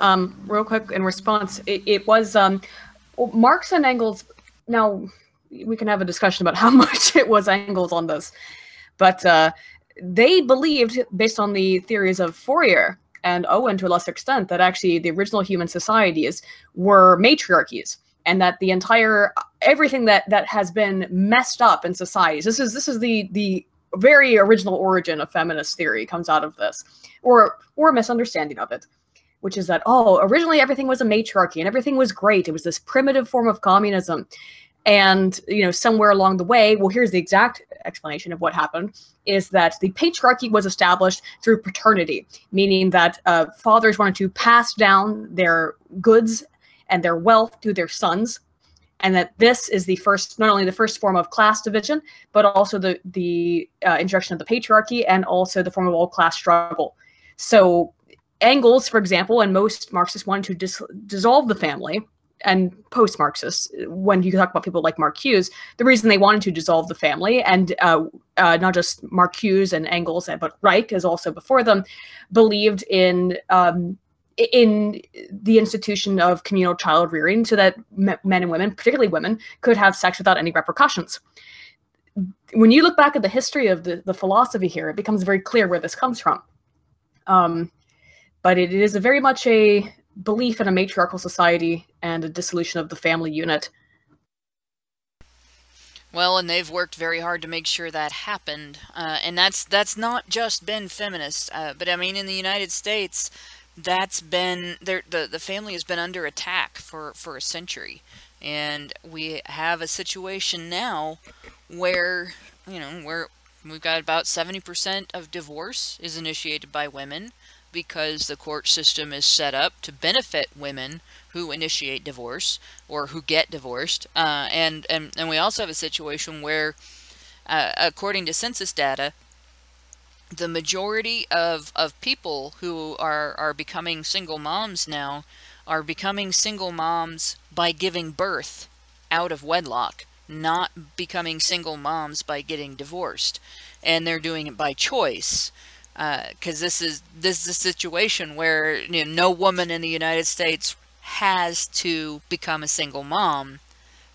real quick in response, it was Marx and Engels. Now, we can have a discussion about how much it was Engels on this, but they believed, based on the theories of Fourier and Owen to a lesser extent, that actually the original human societies were matriarchies, and that the entire, everything that has been messed up in societies, this is the very original origin of feminist theory, comes out of this, or a misunderstanding of it, which is that, oh, originally everything was a matriarchy and everything was great. It was this primitive form of communism. And, you know, somewhere along the way, well, here's the exact explanation of what happened, is that the patriarchy was established through paternity, meaning that fathers wanted to pass down their goods and their wealth to their sons, and that this is the first, not only the first form of class division, but also the introduction of the patriarchy, and also the form of all-class struggle. So Engels, for example, and most Marxists wanted to dissolve the family, and post-Marxists, when you talk about people like Marcuse, the reason they wanted to dissolve the family, and not just Marcuse and Engels, but Reich, as also before them, believed in the institution of communal child rearing, so that men and women, particularly women, could have sex without any repercussions. When you look back at the history of the philosophy here, it becomes very clear where this comes from. But it is very much a belief in a matriarchal society and a dissolution of the family unit. Well, and they've worked very hard to make sure that happened. And that's not just been feminists, but I mean, in the United States, that's been the family has been under attack for a century, and we have a situation now where, you know, we've got about 70% of divorce is initiated by women, because the court system is set up to benefit women who initiate divorce or who get divorced, and we also have a situation where, according to census data, the majority of people who are becoming single moms now are becoming single moms by giving birth out of wedlock, not becoming single moms by getting divorced. And they're doing it by choice, because this is a situation where, you know, no woman in the United States has to become a single mom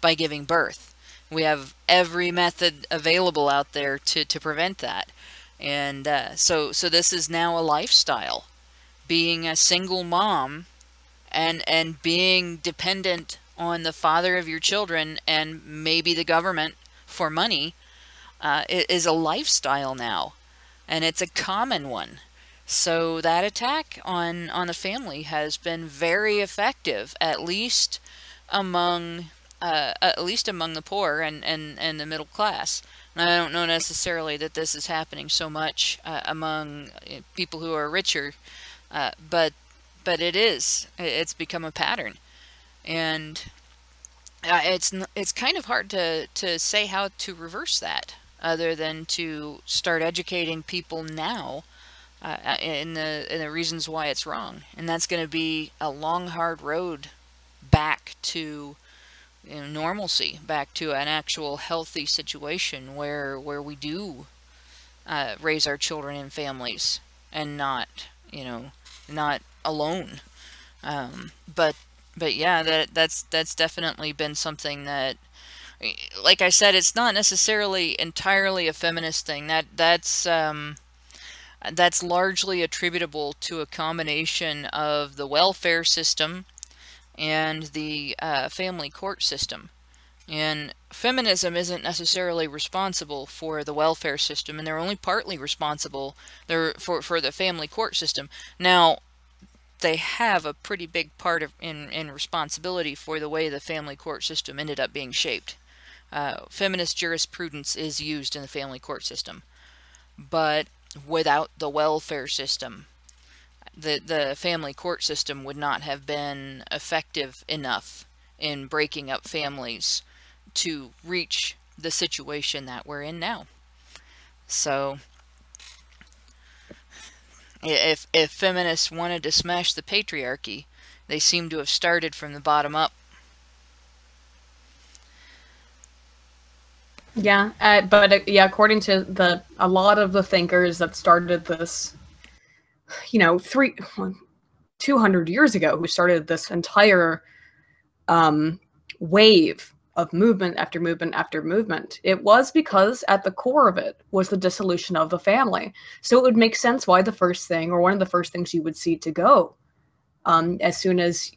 by giving birth. We have every method available out there to prevent that. And so this is now a lifestyle, being a single mom and being dependent on the father of your children and maybe the government for money is a lifestyle now, and it's a common one. So that attack on the family has been very effective, at least among the poor and the middle class. And I don't know necessarily that this is happening so much among people who are richer, but it is. It's become a pattern, and it's kind of hard to say how to reverse that, other than to start educating people now in the reasons why it's wrong. And that's going to be a long, hard road back to normalcy, back to an actual healthy situation where we do raise our children in families and not alone. But yeah, that's definitely been something that, like I said, it's not necessarily entirely a feminist thing. That's largely attributable to a combination of the welfare system and the family court system. And feminism isn't necessarily responsible for the welfare system, and they're only partly responsible for the family court system. Now, they have a pretty big part in responsibility for the way the family court system ended up being shaped. Feminist jurisprudence is used in the family court system, but without the welfare system, the family court system would not have been effective enough in breaking up families to reach the situation that we're in now. So if feminists wanted to smash the patriarchy, they seem to have started from the bottom up. Yeah, but yeah, according to a lot of the thinkers that started this, 200 years ago, who started this entire wave of movement after movement after movement, it was because at the core of it was the dissolution of the family. So it would make sense why the first thing, or one of the first things you would see to go as soon as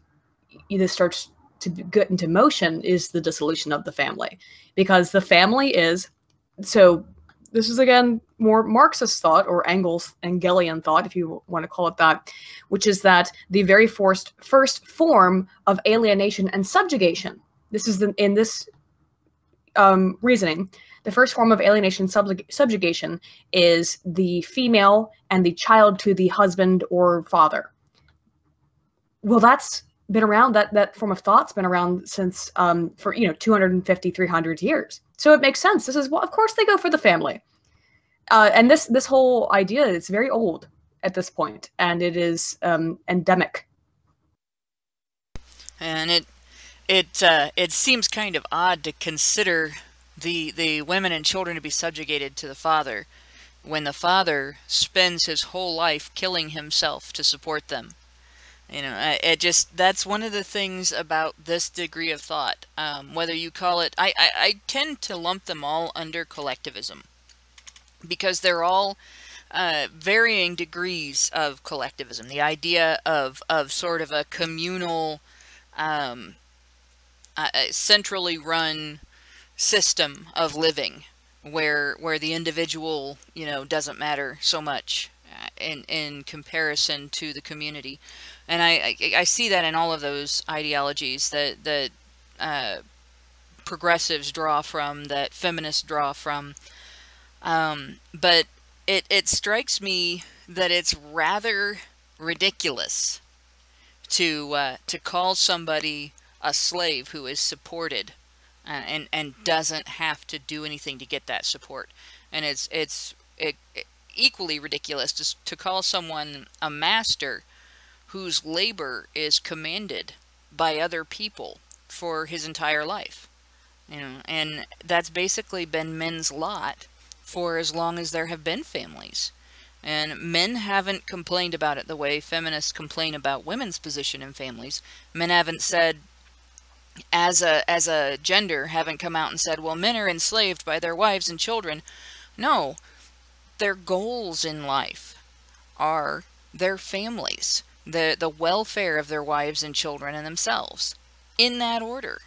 this starts to get into motion, is the dissolution of the family. Because the family is, so this is again more Marxist thought, or Engelian thought, if you want to call it that, which is that the very first form of alienation and subjugation, this is in this reasoning, the first form of alienation and subjugation is the female and the child to the husband or father. Well, that's been around, that form of thought's been around since for 250, 300 years. So it makes sense. This is, well, of course they go for the family. And this whole idea is very old at this point, and it is endemic. And it seems kind of odd to consider the women and children to be subjugated to the father when the father spends his whole life killing himself to support them. That's one of the things about this degree of thought. Whether you call it, I tend to lump them all under collectivism, because they're all varying degrees of collectivism. The idea of sort of a communal, centrally run system of living, where the individual, doesn't matter so much in comparison to the community. And I see that in all of those ideologies that progressives draw from, that feminists draw from. But it strikes me that it's rather ridiculous to call somebody a slave who is supported and doesn't have to do anything to get that support. And it's equally ridiculous to call someone a master whose labor is commanded by other people for his entire life. And that's basically been men's lot for as long as there have been families. And men haven't complained about it the way feminists complain about women's position in families. Men haven't said, as a gender, haven't come out and said, well, men are enslaved by their wives and children. No, their goals in life are their families, the welfare of their wives and children and themselves, in that order.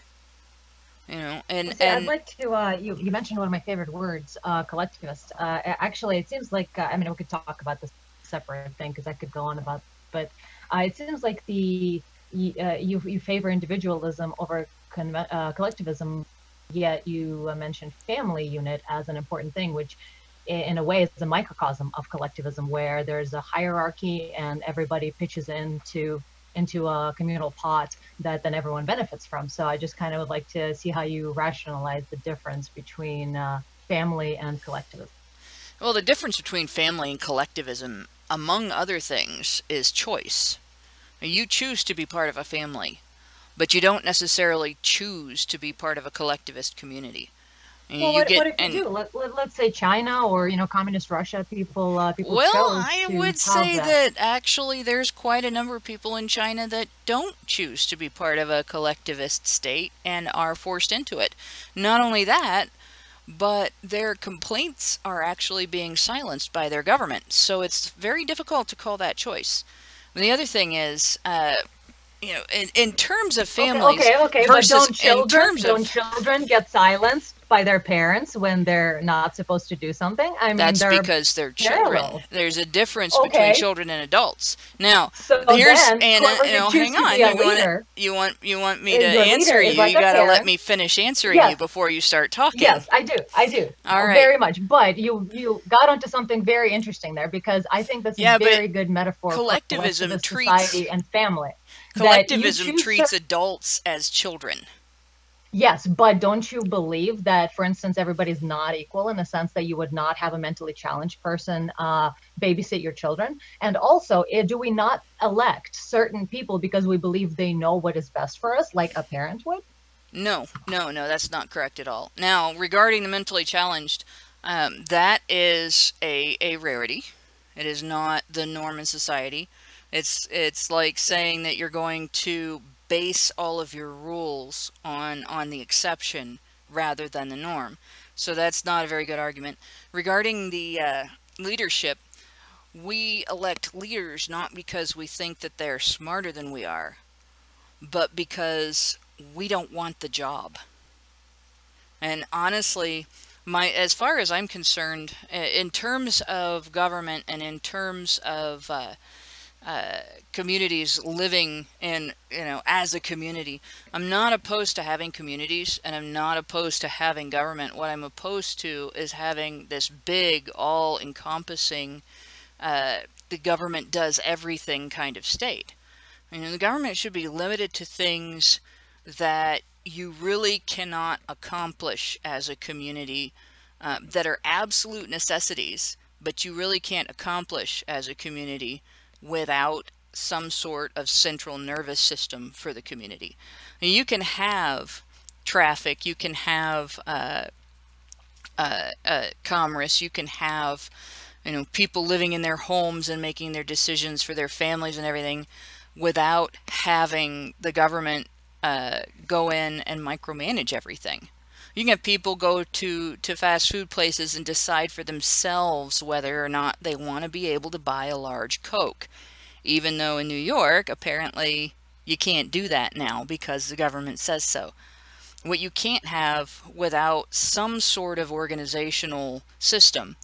You know, and I'd like to. You mentioned one of my favorite words, collectivist. Actually, it seems like I mean we could talk about this separate thing because I could go on about, but it seems like you favor individualism over collectivism, yet you mentioned family unit as an important thing, which in a way is a microcosm of collectivism, where there's a hierarchy and everybody pitches into a communal pot that then everyone benefits from. So I just kind of would like to see how you rationalize the difference between family and collectivism. Well, the difference between family and collectivism, among other things, is choice. You choose to be part of a family, but you don't necessarily choose to be part of a collectivist community. Well, what if you do? Let's say China or communist Russia. People well, I would say that actually there's quite a number of people in China that don't choose to be part of a collectivist state and are forced into it. Not only that, but their complaints are actually being silenced by their government. So it's very difficult to call that choice. And the other thing is, in terms of families, okay, versus, but don't children get silenced by their parents when they're not supposed to do something? I mean, that's because they're children. There's a difference between children and adults. Now, here's hang on. You want me to answer you? You got to let me finish answering you before you start talking. Yes, I do. All right, very much. But you got onto something very interesting there, because I think that's a very good metaphor collectivism for treats society and family. Collectivism treats adults as children. Yes, but don't you believe that, for instance, everybody's not equal in the sense that you would not have a mentally challenged person babysit your children? And also, do we not elect certain people because we believe they know what is best for us, like a parent would? No, that's not correct at all. Now, regarding the mentally challenged, that is a rarity. It is not the norm in society. It's like saying that you're going to base all of your rules on the exception rather than the norm. So that's not a very good argument. Regarding the leadership, we elect leaders not because we think that they're smarter than we are, but because we don't want the job. And honestly, as far as I'm concerned, in terms of government and in terms of communities living in, as a community, I'm not opposed to having communities, and I'm not opposed to having government. What I'm opposed to is having this big, all-encompassing, the government does everything kind of state. The government should be limited to things that you really cannot accomplish as a community, that are absolute necessities, but you really can't accomplish as a community without some sort of central nervous system for the community. You can have traffic, you can have commerce, you can have people living in their homes and making their decisions for their families and everything without having the government go in and micromanage everything. You can have people go to fast food places and decide for themselves whether or not they want to be able to buy a large Coke. Even though in New York, apparently, you can't do that now because the government says so. What you can't have without some sort of organizational system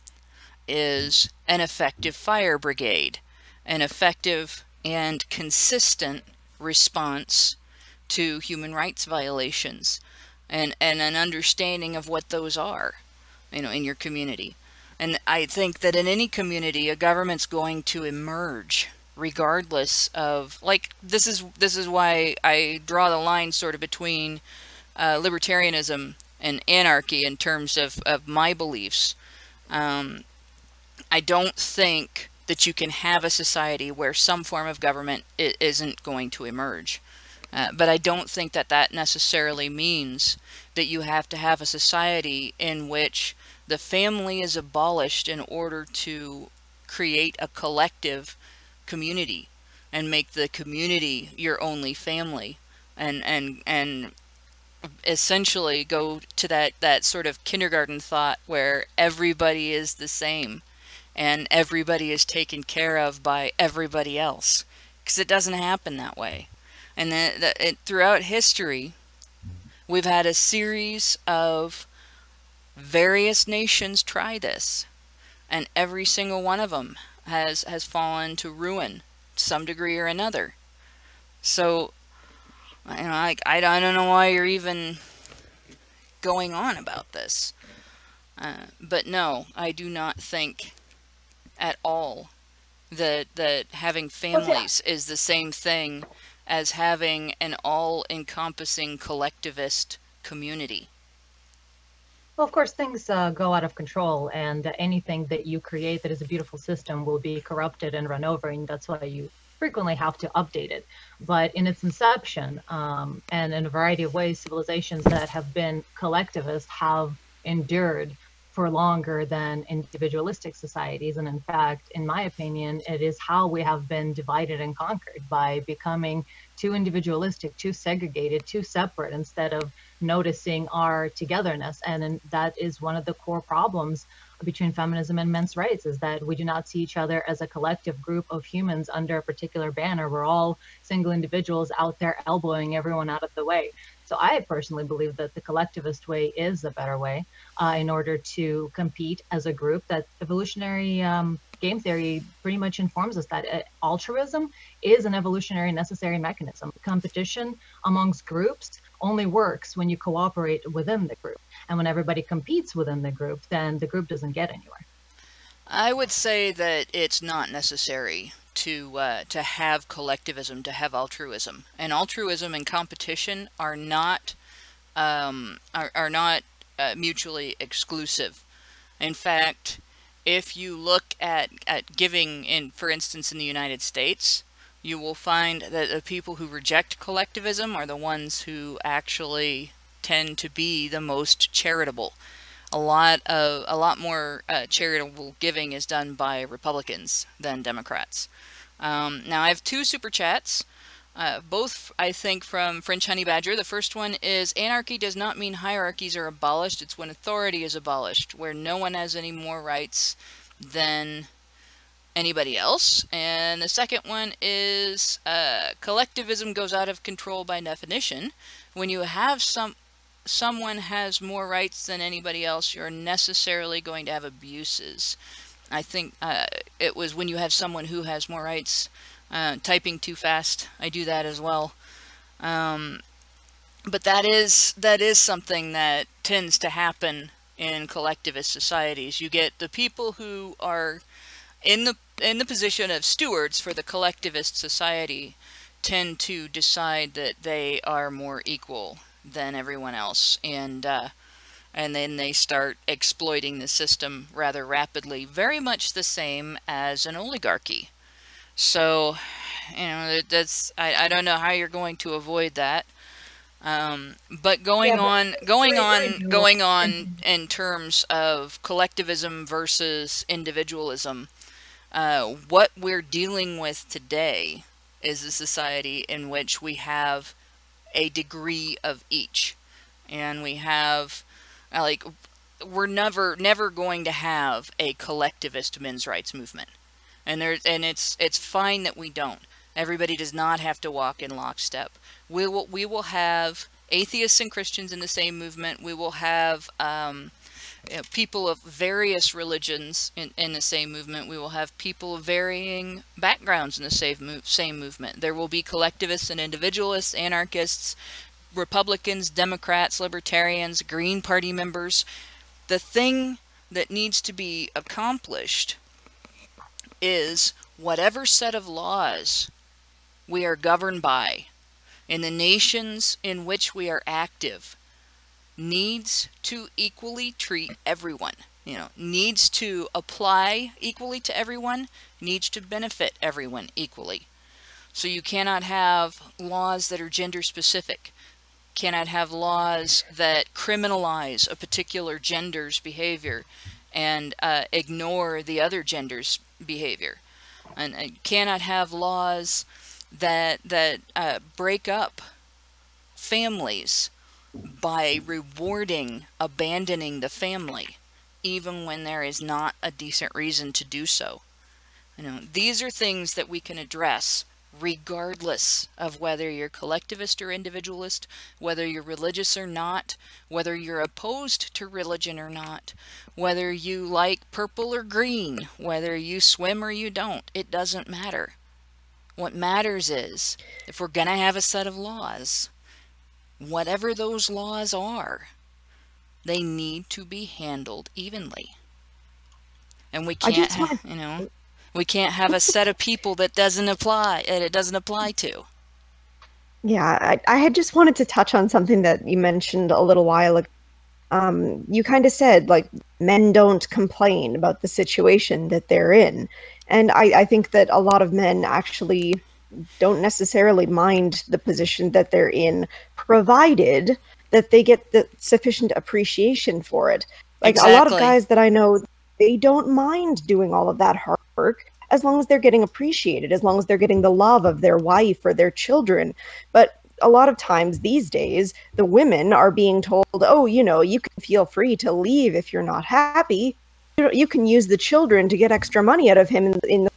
is an effective fire brigade, an effective and consistent response to human rights violations, and an understanding of what those are, in your community. And I think that in any community, a government's going to emerge regardless of, like, this is why I draw the line sort of between libertarianism and anarchy in terms of my beliefs. I don't think that you can have a society where some form of government isn't going to emerge. But I don't think that that necessarily means that you have to have a society in which the family is abolished in order to create a collective community and make the community your only family, and essentially go to that sort of kindergarten thought where everybody is the same and everybody is taken care of by everybody else, because it doesn't happen that way. And throughout history, We've had a series of various nations try this, and every single one of them has fallen to ruin to some degree or another. So, you know, I don't know why you're even going on about this. But no, I do not think at all that having families is the same thing as having an all-encompassing collectivist community. Well, of course, things go out of control, and anything that you create that is a beautiful system will be corrupted and run over, and that's why you frequently have to update it. But in its inception, and in a variety of ways, civilizations that have been collectivist have endured for longer than individualistic societies. And in fact, in my opinion, it is how we have been divided and conquered, by becoming too individualistic, too segregated, too separate, instead of noticing our togetherness. And that is one of the core problems between feminism and men's rights, is that we do not see each other as a collective group of humans under a particular banner. We're all single individuals out there elbowing everyone out of the way. So I personally believe that the collectivist way is the better way in order to compete as a group. That evolutionary game theory pretty much informs us that altruism is an evolutionary necessary mechanism. Competition amongst groups only works when you cooperate within the group. And when everybody competes within the group, then the group doesn't get anywhere. I would say that it's not necessary to have collectivism, to have altruism. And altruism and competition are not mutually exclusive. In fact, if you look at giving, for instance, in the United States, you will find that the people who reject collectivism are the ones who actually tend to be the most charitable. A lot more charitable giving is done by Republicans than Democrats. Now I have two super chats, both I think from French Honey Badger. The first one is, anarchy does not mean hierarchies are abolished, it's when authority is abolished, where no one has any more rights than anybody else. And the second one is, collectivism goes out of control by definition. When you have someone has more rights than anybody else, you're necessarily going to have abuses. I think it was when you have someone who has more rights. Typing too fast, I do that as well. But that is something that tends to happen in collectivist societies. You get the people who are in the position of stewards for the collectivist society tend to decide that they are more equal than everyone else, and then they start exploiting the system rather rapidly, very much the same as an oligarchy. So, you know, that's I don't know how you're going to avoid that. But going on in terms of collectivism versus individualism, what we're dealing with today is a society in which we have a degree of each, and we have we're never going to have a collectivist men's rights movement, and it's fine that we don't. Everybody does not have to walk in lockstep. We will have atheists and Christians in the same movement. We will have people of various religions in the same movement. We will have people of varying backgrounds in the same movement. There will be collectivists and individualists, anarchists, Republicans, Democrats, Libertarians, Green Party members. The thing that needs to be accomplished is whatever set of laws we are governed by in the nations in which we are active needs to equally treat everyone, needs to apply equally to everyone, needs to benefit everyone equally. So you cannot have laws that are gender specific, cannot have laws that criminalize a particular gender's behavior and ignore the other gender's behavior, and cannot have laws that break up families by rewarding abandoning the family, even when there is not a decent reason to do so. These are things that we can address regardless of whether you're collectivist or individualist, whether you're religious or not, whether you're opposed to religion or not, whether you like purple or green, whether you swim or you don't. It doesn't matter. What matters is, if we're going to have a set of laws, whatever those laws are, they need to be handled evenly. And we can't, you know, we can't have a set of people that doesn't apply, and it doesn't apply to. Yeah, I had just wanted to touch on something that you mentioned a little while ago. You kind of said, like, men don't complain about the situation that they're in. And I think that a lot of men actually don't necessarily mind the position that they're in, provided that they get the sufficient appreciation for it. Like, Exactly. A lot of guys that I know, they don't mind doing all of that hard work as long as they're getting appreciated, as long as they're getting the love of their wife or their children. But a lot of times these days, the women are being told, oh, you know, you can feel free to leave if you're not happy. You can use the children to get extra money out of him in the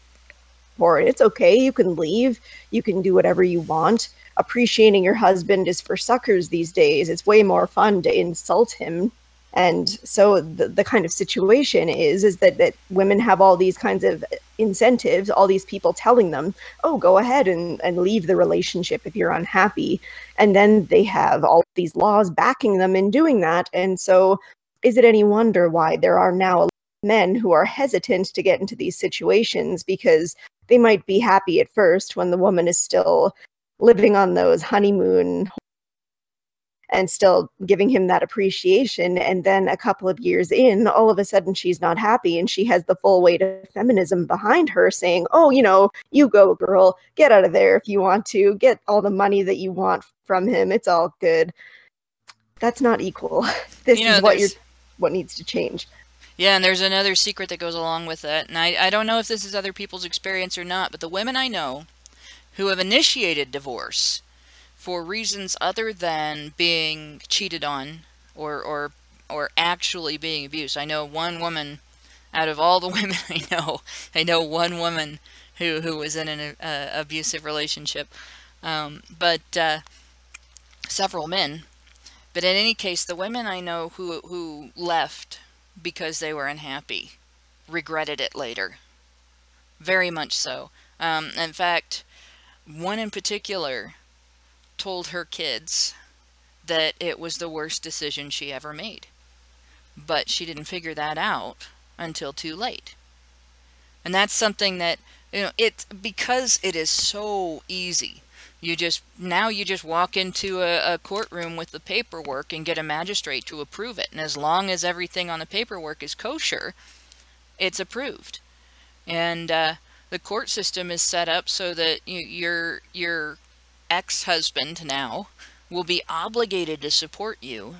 report. It's okay. You can leave. You can do whatever you want. Appreciating your husband is for suckers these days. It's way more fun to insult him. And so the kind of situation is that women have all these kinds of incentives, all these people telling them, oh, go ahead and leave the relationship if you're unhappy. And then they have all these laws backing them in doing that. And so is it any wonder why there are now men who are hesitant to get into these situations, because they might be happy at first when the woman is still living on those honeymoon and still giving him that appreciation. And then a couple of years in, all of a sudden she's not happy, and she has the full weight of feminism behind her saying, oh, you know, you go, girl, get out of there if you want to, get all the money that you want from him. It's all good. That's not equal. This is what needs to change. Yeah, and there's another secret that goes along with that. And I don't know if this is other people's experience or not, but the women I know who have initiated divorce for reasons other than being cheated on or actually being abused. I know one woman out of all the women I know one woman who was in an abusive relationship, but several men. But in any case, the women I know who left because they were unhappy regretted it later. Very much so. In fact, one in particular told her kids that it was the worst decision she ever made. But she didn't figure that out until too late. And that's something that, you know, it's because it is so easy. You just walk into a courtroom with the paperwork and get a magistrate to approve it. And as long as everything on the paperwork is kosher, it's approved. And the court system is set up so that your ex-husband now will be obligated to support you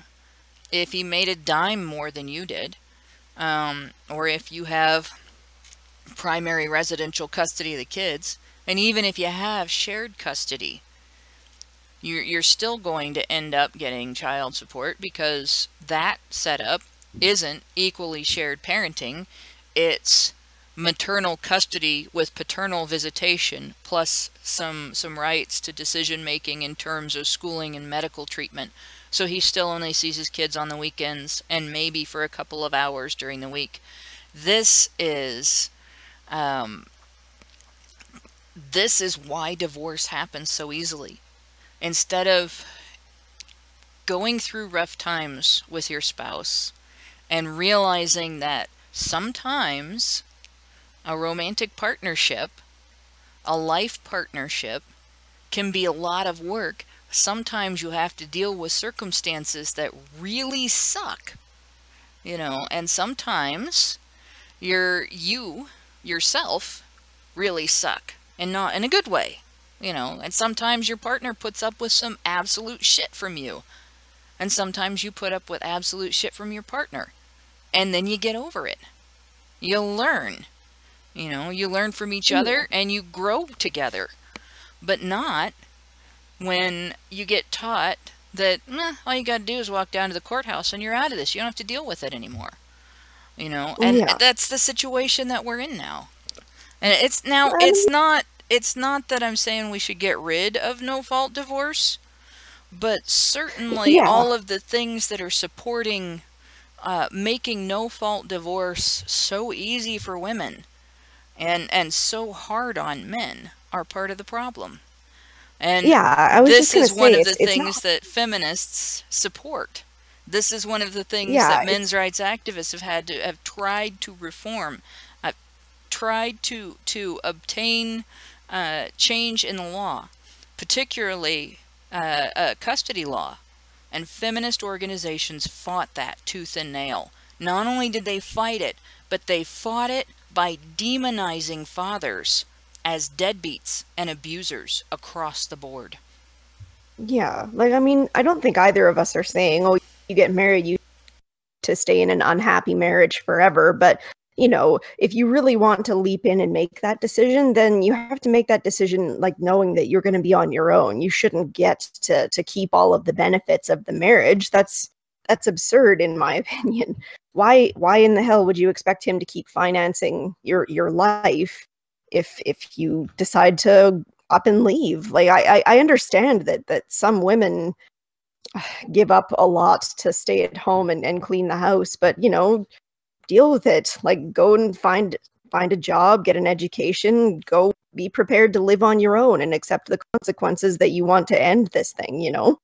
if he made a dime more than you did, or if you have primary residential custody of the kids. And even if you have shared custody, you're still going to end up getting child support, because that setup isn't equally shared parenting. It's maternal custody with paternal visitation, plus some rights to decision making in terms of schooling and medical treatment. So he still only sees his kids on the weekends and maybe for a couple of hours during the week. This is why divorce happens so easily. Instead of going through rough times with your spouse and realizing that sometimes a romantic partnership, a life partnership, can be a lot of work. Sometimes you have to deal with circumstances that really suck, you know, and sometimes you yourself really suck, and not in a good way, you know, and sometimes your partner puts up with some absolute shit from you, and sometimes you put up with absolute shit from your partner, and then you get over it. You learn. You know, you learn from each other and you grow together, but not when you get taught that all you got to do is walk down to the courthouse and you're out of this. You don't have to deal with it anymore. You know, and that's the situation that we're in now. And it's it's not that I'm saying we should get rid of no-fault divorce, but certainly all of the things that are supporting making no-fault divorce so easy for women and so hard on men are part of the problem. And I was this just gonna is one say, of the it's things not. that feminists support. This is one of the things that men's rights activists have tried to reform, tried to obtain change in the law, particularly custody law. And feminist organizations fought that tooth and nail. Not only did they fight it, but they fought it by demonizing fathers as deadbeats and abusers across the board. Yeah, like, I mean, I don't think either of us are saying, oh, you get married, you to stay in an unhappy marriage forever. But, you know, if you really want to leap in and make that decision, then you have to make that decision, like, knowing that you're going to be on your own. You shouldn't get to keep all of the benefits of the marriage. That's absurd, in my opinion. Why in the hell would you expect him to keep financing your life if you decide to up and leave? Like, I understand that some women give up a lot to stay at home and clean the house, but, you know, deal with it. Like, go and find a job, get an education, go be prepared to live on your own and accept the consequences that you want to end this thing, you know?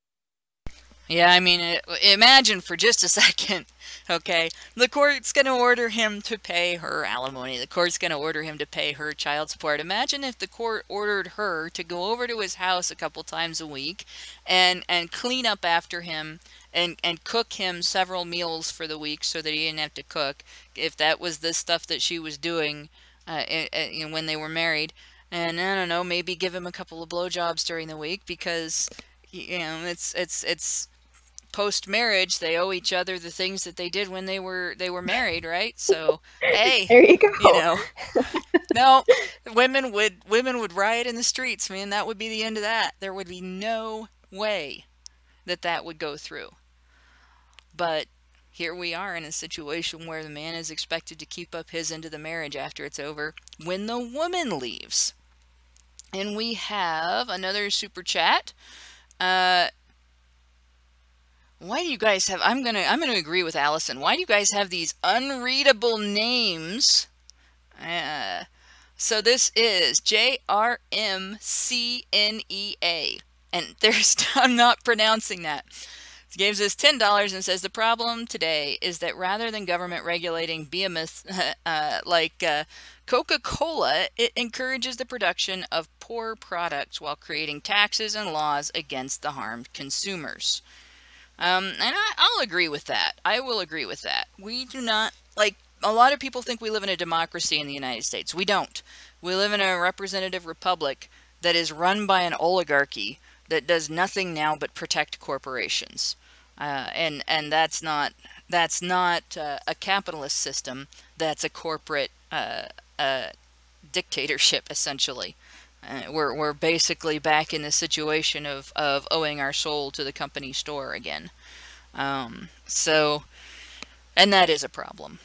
Yeah, I mean, imagine for just a second, okay, the court's going to order him to pay her alimony. The court's going to order him to pay her child support. Imagine if the court ordered her to go over to his house a couple times a week and clean up after him and cook him several meals for the week so that he didn't have to cook, if that was the stuff that she was doing when they were married. And, I don't know, maybe give him a couple of blowjobs during the week because, you know, it's post-marriage, they owe each other the things that they did when they were married, right? So, hey, there you go. You know, no, women would riot in the streets, man. That would be the end of that. There would be no way that would go through. But here we are in a situation where the man is expected to keep up his end of the marriage after it's over when the woman leaves. And we have another super chat. Why do you guys have, I'm gonna agree with Allison. Why do you guys have these unreadable names? So this is JRMCNEA. And I'm not pronouncing that. He gives us $10 and says the problem today is that rather than government regulating behemoths like Coca-Cola, it encourages the production of poor products while creating taxes and laws against the harmed consumers. And I'll agree with that. I will agree with that. We do not, like, a lot of people think we live in a democracy in the United States. We don't. We live in a representative republic that is run by an oligarchy that does nothing now but protect corporations. And that's not a capitalist system. That's a corporate dictatorship, essentially. We're basically back in the situation of owing our soul to the company store again. So, and that is a problem.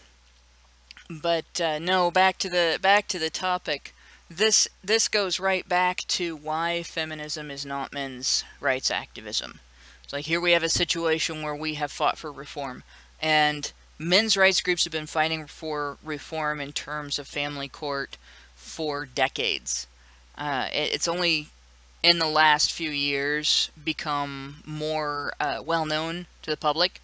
But no, back to the topic. This goes right back to why feminism is not men's rights activism. It's like here we have a situation where we have fought for reform, and men's rights groups have been fighting for reform in terms of family court for decades. It's only in the last few years become more well known to the public,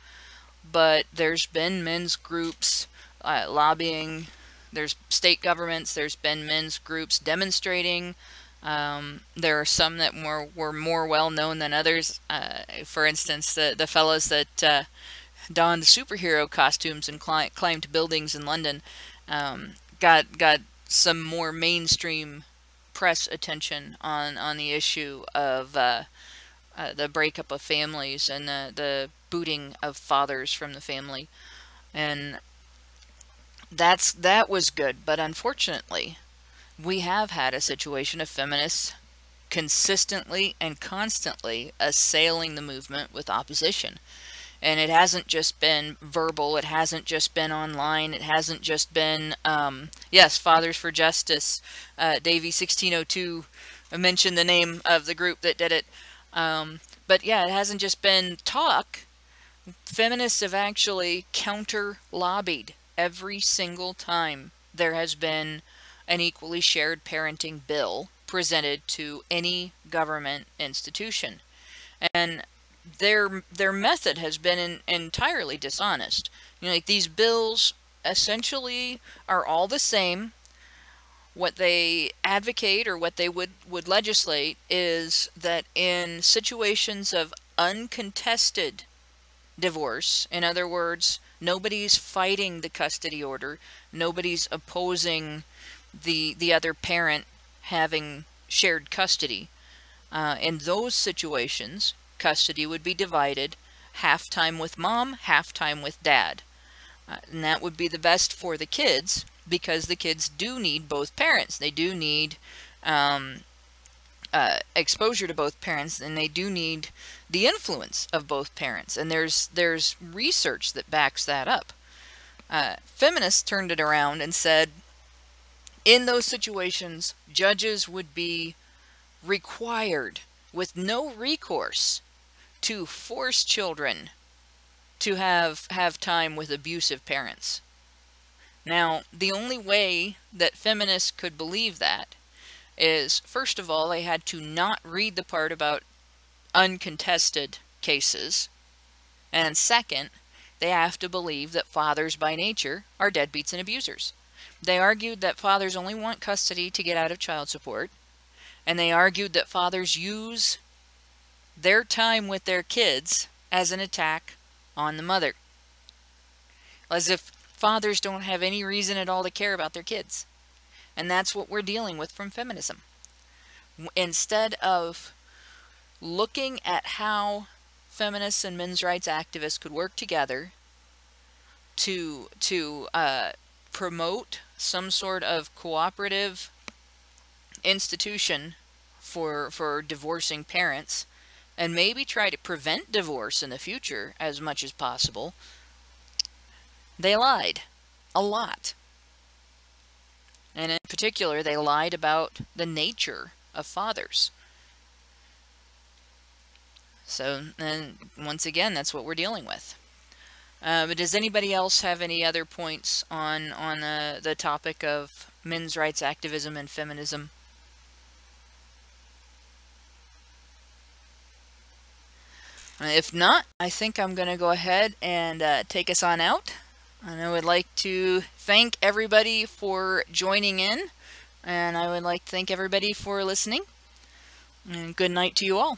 but there's been men's groups lobbying. There's state governments. There's been men's groups demonstrating. There are some that were more well known than others. For instance, the fellows that donned superhero costumes and climbed buildings in London got some more mainstream press attention on the issue of the breakup of families and the booting of fathers from the family, and that was good. But unfortunately, we have had a situation of feminists consistently and constantly assailing the movement with opposition. And it hasn't just been verbal, it hasn't just been online, it hasn't just been, yes, Fathers for Justice, Davy 1602 mentioned the name of the group that did it. But yeah, it hasn't just been talk. Feminists have actually counter-lobbied every single time there has been an equally shared parenting bill presented to any government institution. And their method has been entirely dishonest. You know, like, these bills essentially are all the same. What they advocate, or what they would legislate, is that in situations of uncontested divorce, in other words, nobody's fighting the custody order, nobody's opposing the other parent having shared custody, in those situations, custody would be divided, half time with mom, half time with dad. And that would be the best for the kids, because the kids do need both parents. They do need exposure to both parents, and they do need the influence of both parents. And there's research that backs that up. Feminists turned it around and said, in those situations, judges would be required, with no recourse, to force children to have time with abusive parents. Now, the only way that feminists could believe that is, first of all, they had to not read the part about uncontested cases, and second, they have to believe that fathers by nature are deadbeats and abusers. They argued that fathers only want custody to get out of child support, and they argued that fathers use their time with their kids as an attack on the mother, as if fathers don't have any reason at all to care about their kids. And that's what we're dealing with from feminism. Instead of looking at how feminists and men's rights activists could work together to promote some sort of cooperative institution for divorcing parents, and maybe try to prevent divorce in the future as much as possible, they lied a lot. And in particular, they lied about the nature of fathers. So, and once again, that's what we're dealing with. But does anybody else have any other points on the topic of men's rights activism and feminism? If not, I think I'm going to go ahead and take us on out. And I would like to thank everybody for joining in, and I would like to thank everybody for listening, and good night to you all.